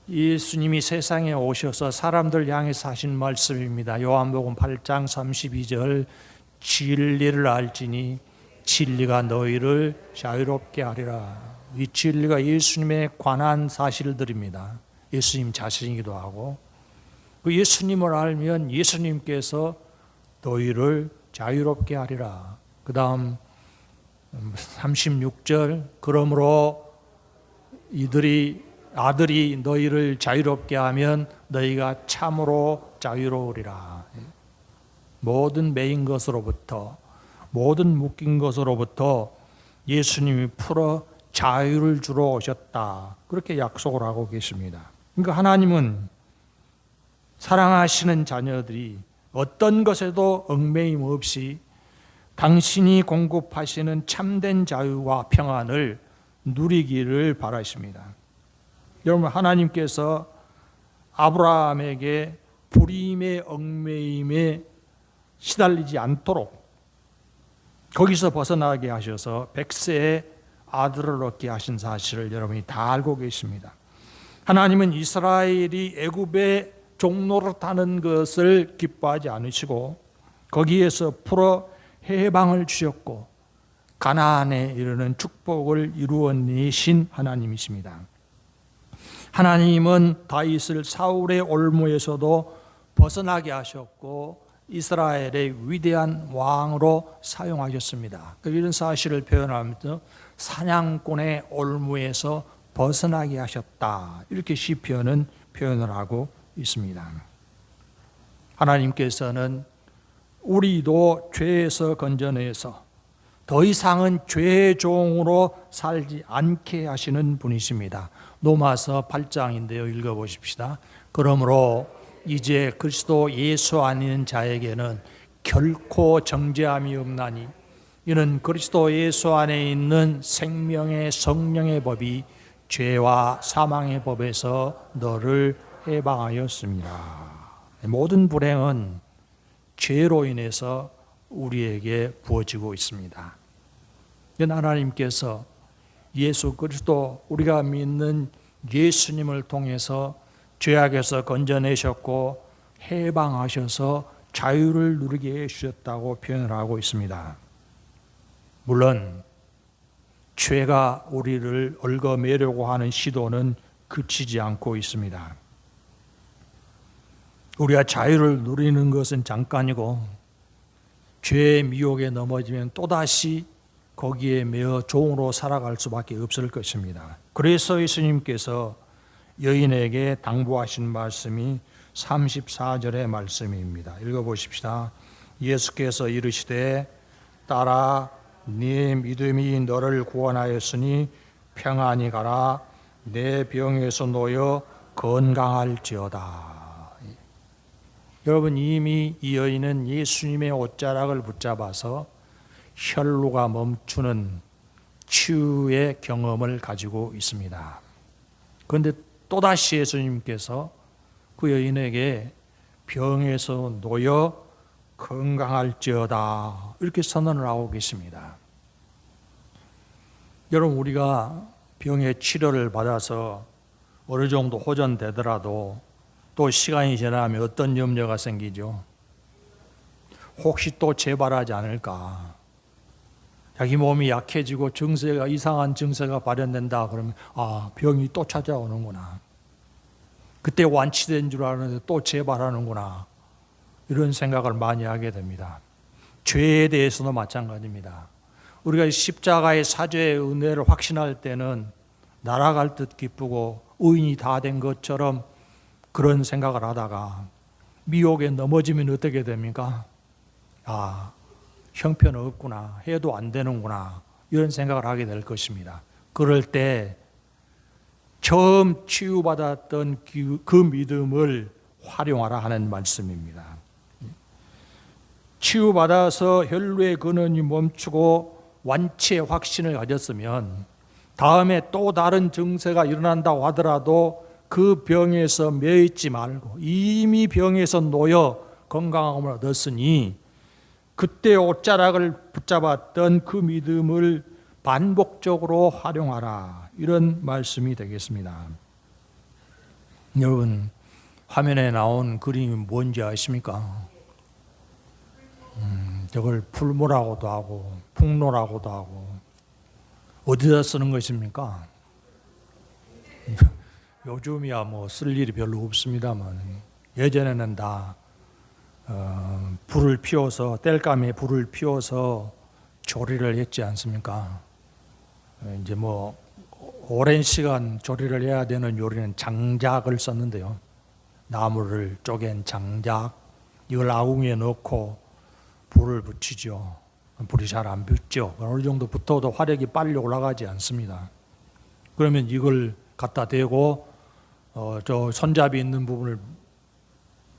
예수님이 세상에 오셔서 사람들 향해서 하신 말씀입니다. 요한복음 8장 32절, 진리를 알지니 진리가 너희를 자유롭게 하리라. 이 진리가 예수님에 관한 사실들입니다. 예수님 자신이기도 하고, 그 예수님을 알면 예수님께서 너희를 자유롭게 하리라. 그 다음 36절, 그러므로 아들이 너희를 자유롭게 하면 너희가 참으로 자유로우리라. 모든 매인 것으로부터, 모든 묶인 것으로부터 예수님이 풀어 자유를 주러 오셨다. 그렇게 약속을 하고 계십니다. 그러니까 하나님은 사랑하시는 자녀들이 어떤 것에도 얽매임 없이 당신이 공급하시는 참된 자유와 평안을 누리기를 바라십니다. 여러분, 하나님께서 아브라함에게 불임의 얽매임에 시달리지 않도록 거기서 벗어나게 하셔서 100세의 아들을 얻게 하신 사실을 여러분이 다 알고 계십니다. 하나님은 이스라엘이 애굽의 종노릇하는 것을 기뻐하지 않으시고 거기에서 풀어 해방을 주셨고 가나안에 이르는 축복을 이루어내신 하나님이십니다. 하나님은 다윗을 사울의 올무에서도 벗어나게 하셨고 이스라엘의 위대한 왕으로 사용하셨습니다. 이런 사실을 표현하면서 사냥꾼의 올무에서 벗어나게 하셨다. 이렇게 시편은 표현을 하고 있습니다. 하나님께서는 우리도 죄에서 건져내서 더 이상은 죄의 종으로 살지 않게 하시는 분이십니다. 로마서 8장인데요. 읽어보십시다. 그러므로 이제 그리스도 예수 안에 있는 자에게는 결코 정죄함이 없나니 이는 그리스도 예수 안에 있는 생명의 성령의 법이 죄와 사망의 법에서 너를 해방하였습니다. 모든 불행은 죄로 인해서 우리에게 부어지고 있습니다. 하나님께서 예수 그리스도, 우리가 믿는 예수님을 통해서 죄악에서 건져내셨고 해방하셔서 자유를 누리게 해주셨다고 표현을 하고 있습니다. 물론 죄가 우리를 얽어매려고 하는 시도는 그치지 않고 있습니다. 우리가 자유를 누리는 것은 잠깐이고 죄의 미혹에 넘어지면 또다시 거기에 매어 종으로 살아갈 수밖에 없을 것입니다. 그래서 예수님께서 여인에게 당부하신 말씀이 34절의 말씀입니다. 읽어보십시다. 예수께서 이르시되 딸아, 네 믿음이 너를 구원하였으니 평안히 가라. 내 병에서 놓여 건강할지어다. 여러분, 이미 이 여인은 예수님의 옷자락을 붙잡아서 혈루가 멈추는 치유의 경험을 가지고 있습니다. 그런데 또다시 예수님께서 그 여인에게 병에서 놓여 건강할지어다 이렇게 선언을 하고 계십니다. 여러분, 우리가 병의 치료를 받아서 어느 정도 호전되더라도 또 시간이 지나면 어떤 염려가 생기죠? 혹시 또 재발하지 않을까? 자기 몸이 약해지고 이상한 증세가 발현된다 그러면 병이 또 찾아오는구나. 그때 완치된 줄 아는데 또 재발하는구나. 이런 생각을 많이 하게 됩니다. 죄에 대해서도 마찬가지입니다. 우리가 십자가의 사죄의 은혜를 확신할 때는 날아갈 듯 기쁘고 의인이 다 된 것처럼 그런 생각을 하다가 미혹에 넘어지면 어떻게 됩니까? 아, 형편 없구나, 해도 안 되는구나, 이런 생각을 하게 될 것입니다. 그럴 때 처음 치유받았던 그 믿음을 활용하라 하는 말씀입니다. 치유받아서 혈루의 근원이 멈추고 완치의 확신을 가졌으면 다음에 또 다른 증세가 일어난다고 하더라도 그 병에서 매이지 말고 이미 병에서 놓여 건강함을 얻었으니 그때 옷자락을 붙잡았던 그 믿음을 반복적으로 활용하라, 이런 말씀이 되겠습니다. 여러분, 화면에 나온 그림이 뭔지 아십니까? 저걸 풀무라고도 하고 풍로라고도 하고 어디다 쓰는 것입니까? 요즘이야 뭐 쓸 일이 별로 없습니다만 예전에는 다 불을 피워서, 땔감에 불을 피워서 조리를 했지 않습니까? 이제 뭐 오랜 시간 조리를 해야 되는 요리는 장작을 썼는데요. 나무를 쪼갠 장작, 이걸 아궁이에 넣고 불을 붙이죠. 불이 잘 안 붙죠. 어느 정도 붙어도 화력이 빨리 올라가지 않습니다. 그러면 이걸 갖다 대고 저 손잡이 있는 부분을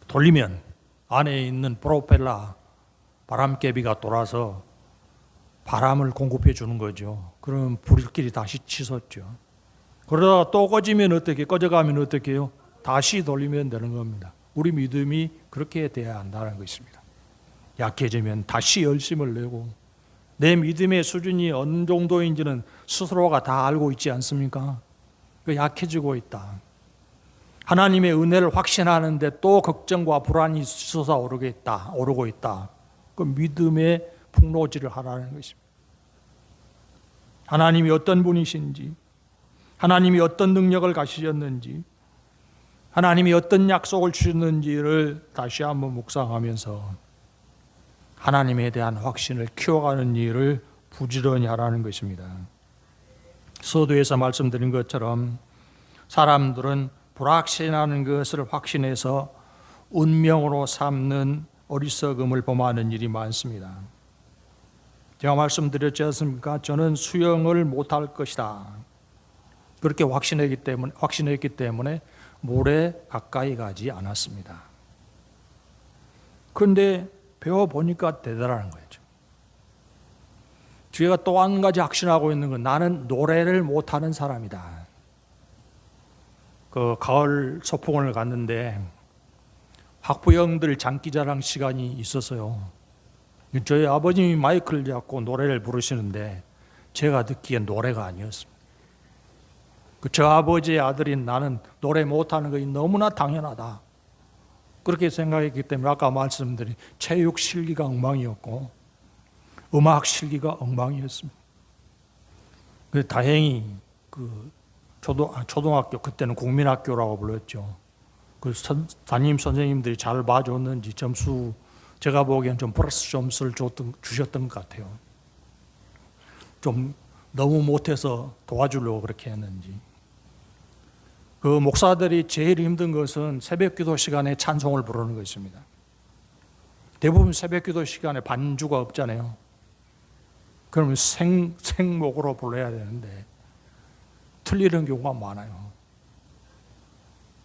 돌리면 안에 있는 프로펠러 바람개비가 돌아서 바람을 공급해 주는 거죠. 그러면 불길이 다시 치솟죠. 그러다가 또 꺼져가면 어떻게 해요? 다시 돌리면 되는 겁니다. 우리 믿음이 그렇게 돼야 한다는 것입니다. 약해지면 다시 열심을 내고, 내 믿음의 수준이 어느 정도인지는 스스로가 다 알고 있지 않습니까? 약해지고 있다. 하나님의 은혜를 확신하는데 또 걱정과 불안이 솟아오르고 있다. 그 믿음의 풍로지를 하라는 것입니다. 하나님이 어떤 분이신지, 하나님이 어떤 능력을 가지셨는지, 하나님이 어떤 약속을 주셨는지를 다시 한번 묵상하면서 하나님에 대한 확신을 키워가는 일을 부지런히 하라는 것입니다. 서두에서 말씀드린 것처럼 사람들은 불확신하는 것을 확신해서 운명으로 삼는 어리석음을 범하는 일이 많습니다. 제가 말씀드렸지 않습니까? 저는 수영을 못할 것이다. 그렇게 확신했기 때문에 물에 가까이 가지 않았습니다. 그런데 배워보니까 되더라는 거죠. 제가 또 한 가지 확신하고 있는 건 나는 노래를 못하는 사람이다. 그 가을 소풍을 갔는데 학부형들 장기자랑 시간이 있었어요. 저희 아버님이 마이크를 잡고 노래를 부르시는데 제가 듣기엔 노래가 아니었습니다. 저 아버지의 아들인 나는 노래 못하는 것이 너무나 당연하다. 그렇게 생각했기 때문에 아까 말씀드린 체육 실기가 엉망이었고 음악 실기가 엉망이었습니다. 다행히 그 초등학교, 그때는 국민학교라고 불렀죠. 그 담임 선생님들이 잘 봐줬는지 점수, 제가 보기엔 좀 플러스 점수를 주셨던 것 같아요. 좀 너무 못해서 도와주려고 그렇게 했는지. 그 목사들이 제일 힘든 것은 새벽기도 시간에 찬송을 부르는 것입니다. 대부분 새벽기도 시간에 반주가 없잖아요. 그러면 생목으로 불러야 되는데 틀리는 경우가 많아요.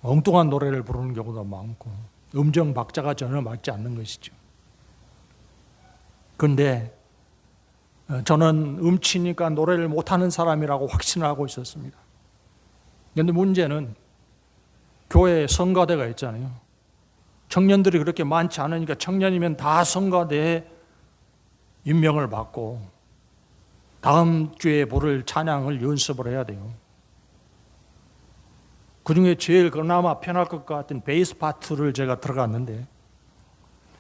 엉뚱한 노래를 부르는 경우도 많고 음정 박자가 전혀 맞지 않는 것이죠. 그런데 저는 음치니까 노래를 못하는 사람이라고 확신을 하고 있었습니다. 그런데 문제는 교회에 성가대가 있잖아요. 청년들이 그렇게 많지 않으니까 청년이면 다 성가대에 임명을 받고 다음 주에 부를 찬양을 연습을 해야 돼요. 그중에 제일 그나마 편할 것 같은 베이스 파트를 제가 들어갔는데,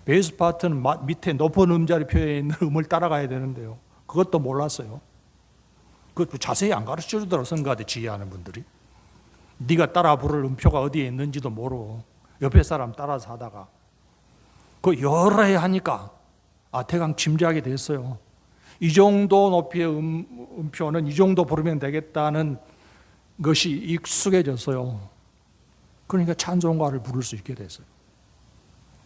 베이스 파트는 밑에 높은 음자리표에 있는 음을 따라가야 되는데요. 그것도 몰랐어요. 그것도 자세히 안 가르쳐 주더라고요, 성가대 지휘하는 분들이. 네가 따라 부를 음표가 어디에 있는지도 모르고 옆에 사람 따라서 하다가 그 여러 해 하니까 대강 짐작이 됐어요. 이 정도 높이의 음표는 이 정도 부르면 되겠다는 것이 익숙해졌어요. 그러니까 찬송가를 부를 수 있게 됐어요.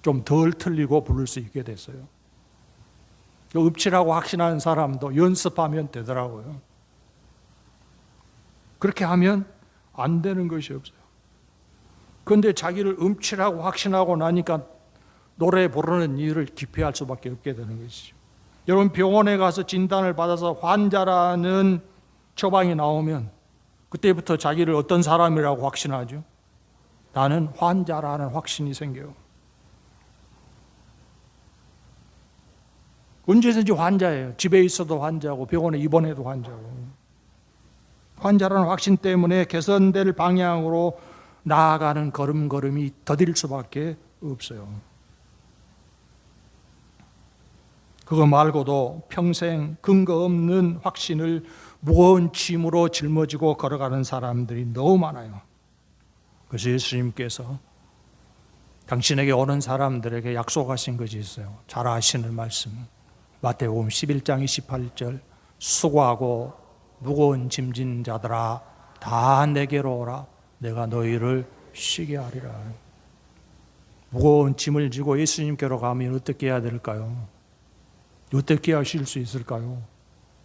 좀 덜 틀리고 부를 수 있게 됐어요. 읍칠하고 확신하는 사람도 연습하면 되더라고요. 그렇게 하면 안 되는 것이 없어요. 그런데 자기를 음칠하고 확신하고 나니까 노래 부르는 일을 기피할 수밖에 없게 되는 것이죠. 여러분, 병원에 가서 진단을 받아서 환자라는 처방이 나오면 그때부터 자기를 어떤 사람이라고 확신하죠? 나는 환자라는 확신이 생겨요. 언제든지 환자예요. 집에 있어도 환자고 병원에 입원해도 환자고. 환자라는 확신 때문에 개선될 방향으로 나아가는 걸음걸음이 더딜 수밖에 없어요. 그거 말고도 평생 근거 없는 확신을 무거운 짐으로 짊어지고 걸어가는 사람들이 너무 많아요. 그래서 예수님께서 당신에게 오는 사람들에게 약속하신 것이 있어요. 잘 아시는 말씀. 마태복음 11장 28절, 수고하고 무거운 짐진 자들아 다 내게로 오라. 내가 너희를 쉬게 하리라. 무거운 짐을 지고 예수님께로 가면 어떻게 해야 될까요? 어떻게 하실 수 있을까요?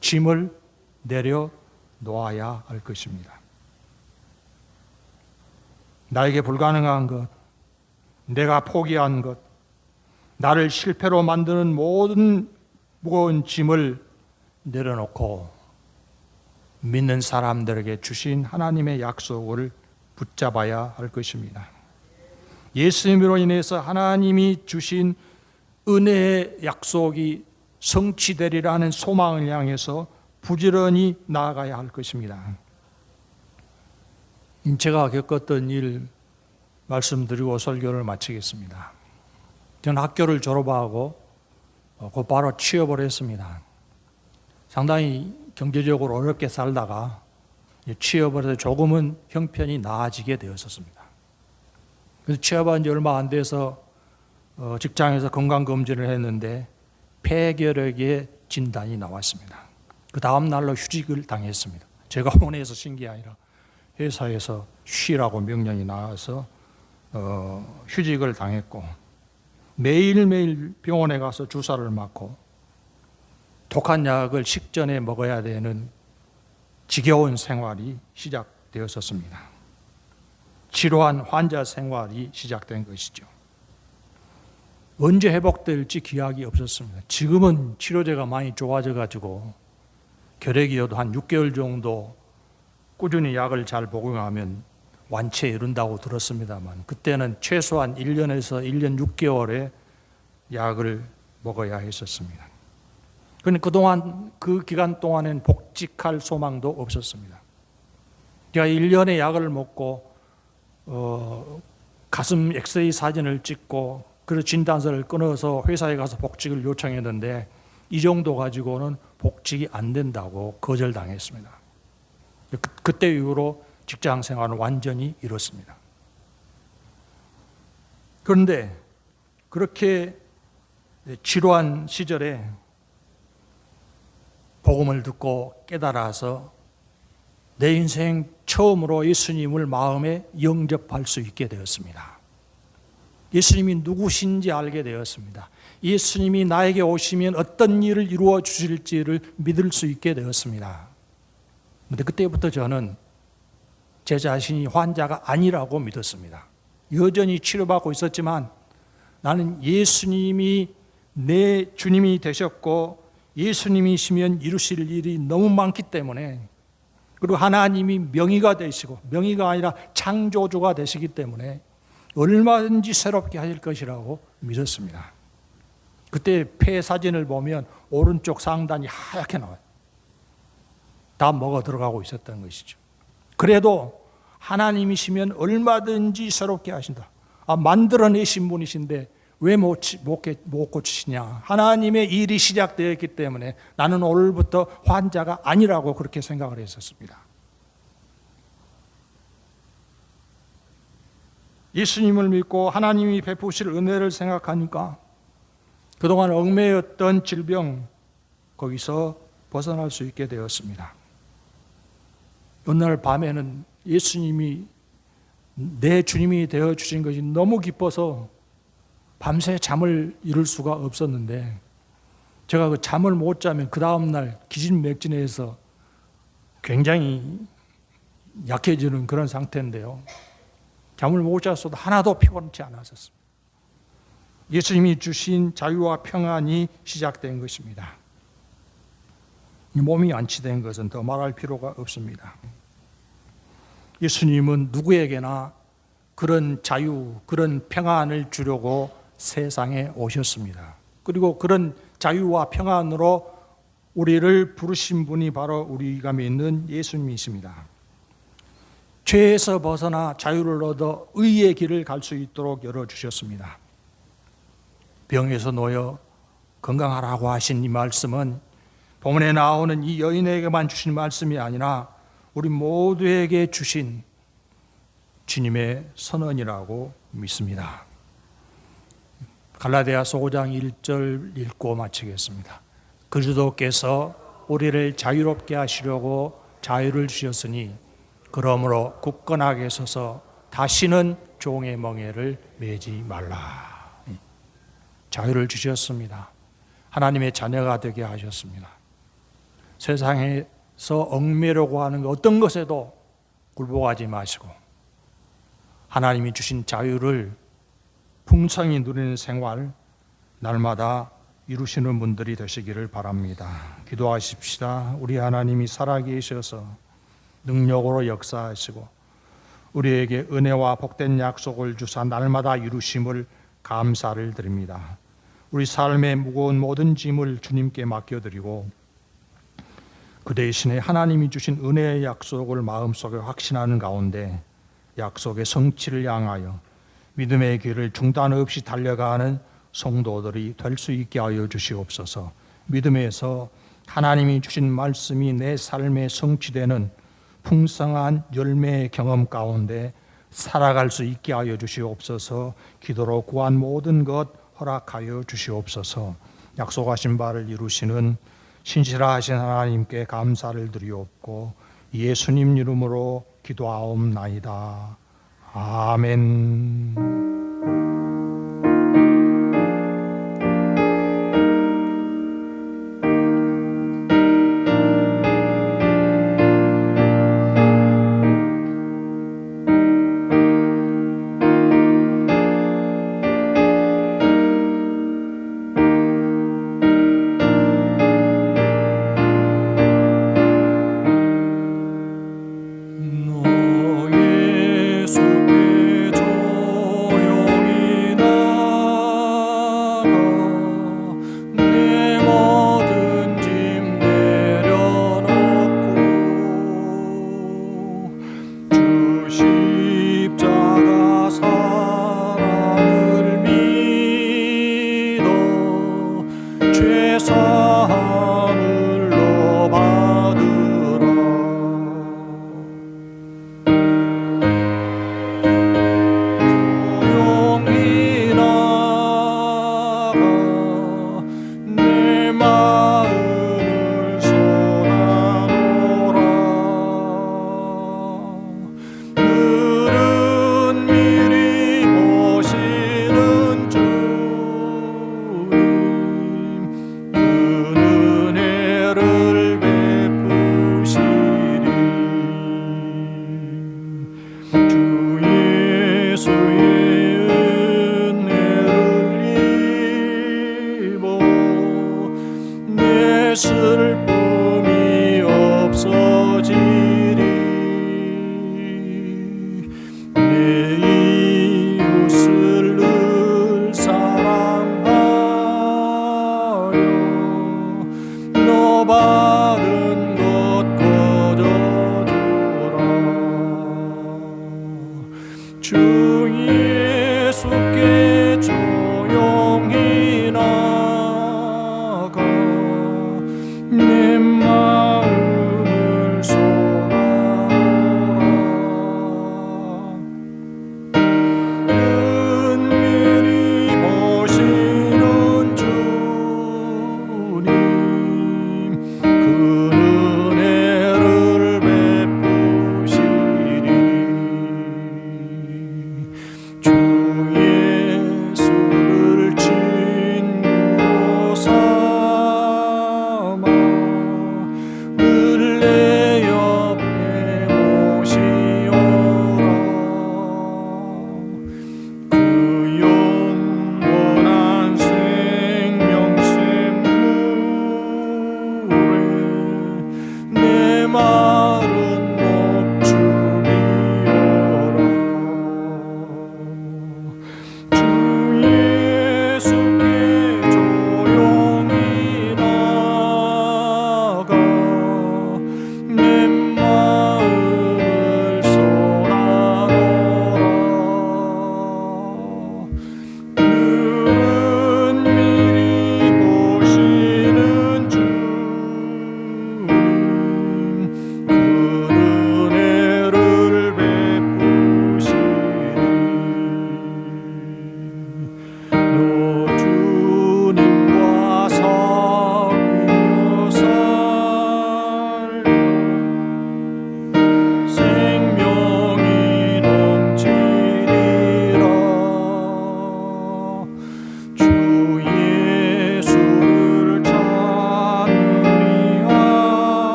짐을 내려 놓아야 할 것입니다. 나에게 불가능한 것, 내가 포기한 것, 나를 실패로 만드는 모든 무거운 짐을 내려놓고 믿는 사람들에게 주신 하나님의 약속을 붙잡아야 할 것입니다. 예수님으로 인해서 하나님이 주신 은혜의 약속이 성취되리라는 소망을 향해서 부지런히 나아가야 할 것입니다. 제가 겪었던 일 말씀드리고 설교를 마치겠습니다. 저는 학교를 졸업하고 곧바로 취업을 했습니다. 상당히 경제적으로 어렵게 살다가 취업을 해서 조금은 형편이 나아지게 되었었습니다. 그래서 취업한 지 얼마 안 돼서 직장에서 건강검진을 했는데 폐결핵의 진단이 나왔습니다. 그 다음 날로 휴직을 당했습니다. 제가 원해서 쉰 게 아니라 회사에서 쉬라고 명령이 나와서 휴직을 당했고 매일매일 병원에 가서 주사를 맞고 독한 약을 식전에 먹어야 되는 지겨운 생활이 시작되었었습니다. 지루한 환자 생활이 시작된 것이죠. 언제 회복될지 기약이 없었습니다. 지금은 치료제가 많이 좋아져 가지고 결핵이어도 한 6개월 정도 꾸준히 약을 잘 복용하면 완치에 이른다고 들었습니다만 그때는 최소한 1년에서 1년 6개월의 약을 먹어야 했었습니다. 그런데 그동안 그 기간 동안엔 복직할 소망도 없었습니다. 제가 1년의 약을 먹고 가슴 엑스레이 사진을 찍고 그래서 진단서를 끊어서 회사에 가서 복직을 요청했는데 이 정도 가지고는 복직이 안 된다고 거절당했습니다. 그때 이후로 직장 생활은 완전히 잃었습니다. 그런데 그렇게 지루한 시절에 복음을 듣고 깨달아서 내 인생 처음으로 예수님을 마음에 영접할 수 있게 되었습니다. 예수님이 누구신지 알게 되었습니다. 예수님이 나에게 오시면 어떤 일을 이루어 주실지를 믿을 수 있게 되었습니다. 그런데 그때부터 저는 제 자신이 환자가 아니라고 믿었습니다. 여전히 치료받고 있었지만 나는 예수님이 내 주님이 되셨고 예수님이시면 이루실 일이 너무 많기 때문에 그리고 하나님이 명의가 되시고 명의가 아니라 창조주가 되시기 때문에 얼마든지 새롭게 하실 것이라고 믿었습니다. 그때 폐 사진을 보면 오른쪽 상단이 하얗게 나와요. 다 먹어 들어가고 있었던 것이죠. 그래도 하나님이시면 얼마든지 새롭게 하신다. 만들어내신 분이신데 왜 못 고치시냐. 하나님의 일이 시작되었기 때문에 나는 오늘부터 환자가 아니라고 그렇게 생각을 했었습니다. 예수님을 믿고 하나님이 베푸실 은혜를 생각하니까 그동안 얽매였던 질병 거기서 벗어날 수 있게 되었습니다. 어느 날 밤에는 예수님이 내 주님이 되어주신 것이 너무 기뻐서 밤새 잠을 이룰 수가 없었는데 제가 그 잠을 못 자면 그 다음날 기진맥진해서 굉장히 약해지는 그런 상태인데요. 잠을 못 잤어도 하나도 피곤치 않았었습니다. 예수님이 주신 자유와 평안이 시작된 것입니다. 몸이 안치된 것은 더 말할 필요가 없습니다. 예수님은 누구에게나 그런 자유, 그런 평안을 주려고 세상에 오셨습니다. 그리고 그런 자유와 평안으로 우리를 부르신 분이 바로 우리가 믿는 예수님이십니다. 죄에서 벗어나 자유를 얻어 의의 길을 갈 수 있도록 열어주셨습니다. 병에서 놓여 건강하라고 하신 이 말씀은 본문에 나오는 이 여인에게만 주신 말씀이 아니라 우리 모두에게 주신 주님의 선언이라고 믿습니다. 갈라디아서 5장 1절 읽고 마치겠습니다. 그리스도께서 우리를 자유롭게 하시려고 자유를 주셨으니 그러므로 굳건하게 서서 다시는 종의 멍에를 매지 말라. 자유를 주셨습니다. 하나님의 자녀가 되게 하셨습니다. 세상에서 얽매려고 하는 어떤 것에도 굴복하지 마시고 하나님이 주신 자유를 풍성히 누리는 생활 날마다 이루시는 분들이 되시기를 바랍니다. 기도하십시다. 우리 하나님이 살아계셔서 능력으로 역사하시고 우리에게 은혜와 복된 약속을 주사 날마다 이루심을 감사를 드립니다. 우리 삶의 무거운 모든 짐을 주님께 맡겨드리고 그 대신에 하나님이 주신 은혜의 약속을 마음속에 확신하는 가운데 약속의 성취를 향하여 믿음의 길을 중단 없이 달려가는 성도들이 될 수 있게 하여 주시옵소서. 믿음에서 하나님이 주신 말씀이 내 삶에 성취되는 풍성한 열매의 경험 가운데 살아갈 수 있게 하여 주시옵소서. 기도로 구한 모든 것 허락하여 주시옵소서. 약속하신 바를 이루시는 신실하신 하나님께 감사를 드리옵고 예수님 이름으로 기도하옵나이다. 아멘.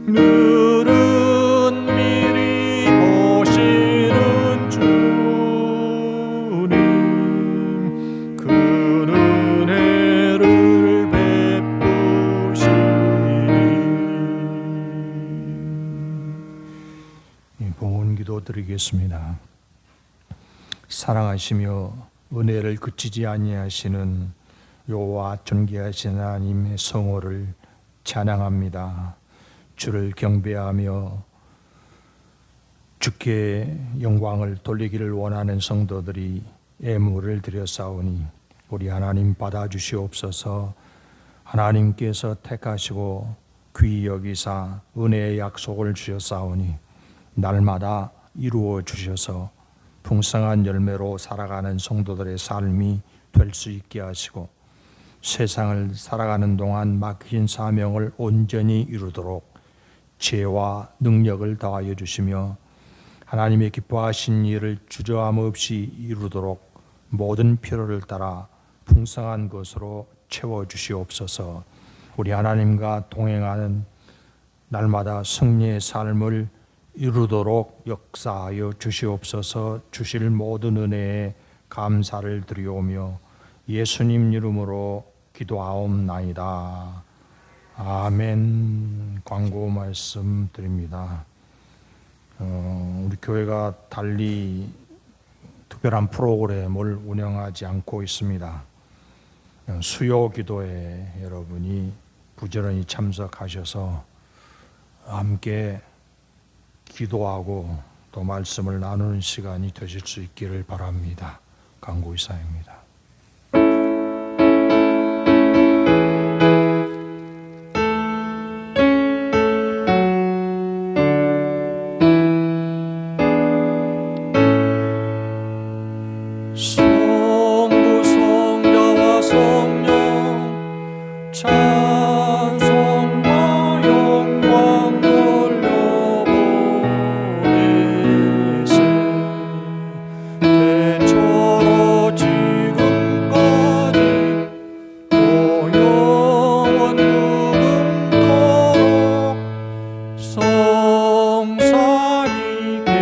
늘은 미리 보시는 주님 그 은혜를 베푸시니. 봉헌 기도 드리겠습니다. 사랑하시며 은혜를 그치지 아니하시는 여호와 존귀하신 하나님의 성호를 찬양합니다. 주를 경배하며 주께 영광을 돌리기를 원하는 성도들이 예물을 드렸사오니 우리 하나님 받아주시옵소서. 하나님께서 택하시고 귀히 여기사 은혜의 약속을 주셨사오니 날마다 이루어 주셔서 풍성한 열매로 살아가는 성도들의 삶이 될 수 있게 하시고 세상을 살아가는 동안 맡긴 사명을 온전히 이루도록 지혜와 능력을 더하여 주시며 하나님의 기뻐하신 일을 주저함 없이 이루도록 모든 필요를 따라 풍성한 것으로 채워주시옵소서. 우리 하나님과 동행하는 날마다 승리의 삶을 이루도록 역사하여 주시옵소서. 주실 모든 은혜에 감사를 드리오며 예수님 이름으로 기도하옵나이다. 아멘. 광고 말씀 드립니다. 우리 교회가 달리 특별한 프로그램을 운영하지 않고 있습니다. 수요 기도에 여러분이 부지런히 참석하셔서 함께 기도하고 또 말씀을 나누는 시간이 되실 수 있기를 바랍니다. 강구 이사입니다. 성부 성자와 성령 찬송과 영광 돌려보내세 대처로 지금까지 또 영원 무궁토록 성삼위께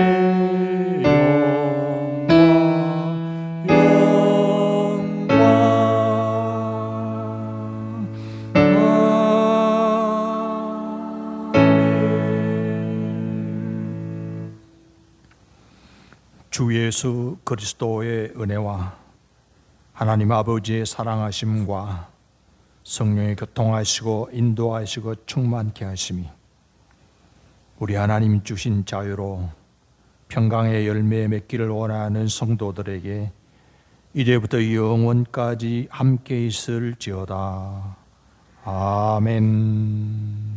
주 예수 그리스도의 은혜와 하나님 아버지의 사랑하심과 성령의 교통하시고 인도하시고 충만케 하심이 우리 하나님 주신 자유로 평강의 열매 맺기를 원하는 성도들에게 이제부터 영원까지 함께 있을지어다. 아멘.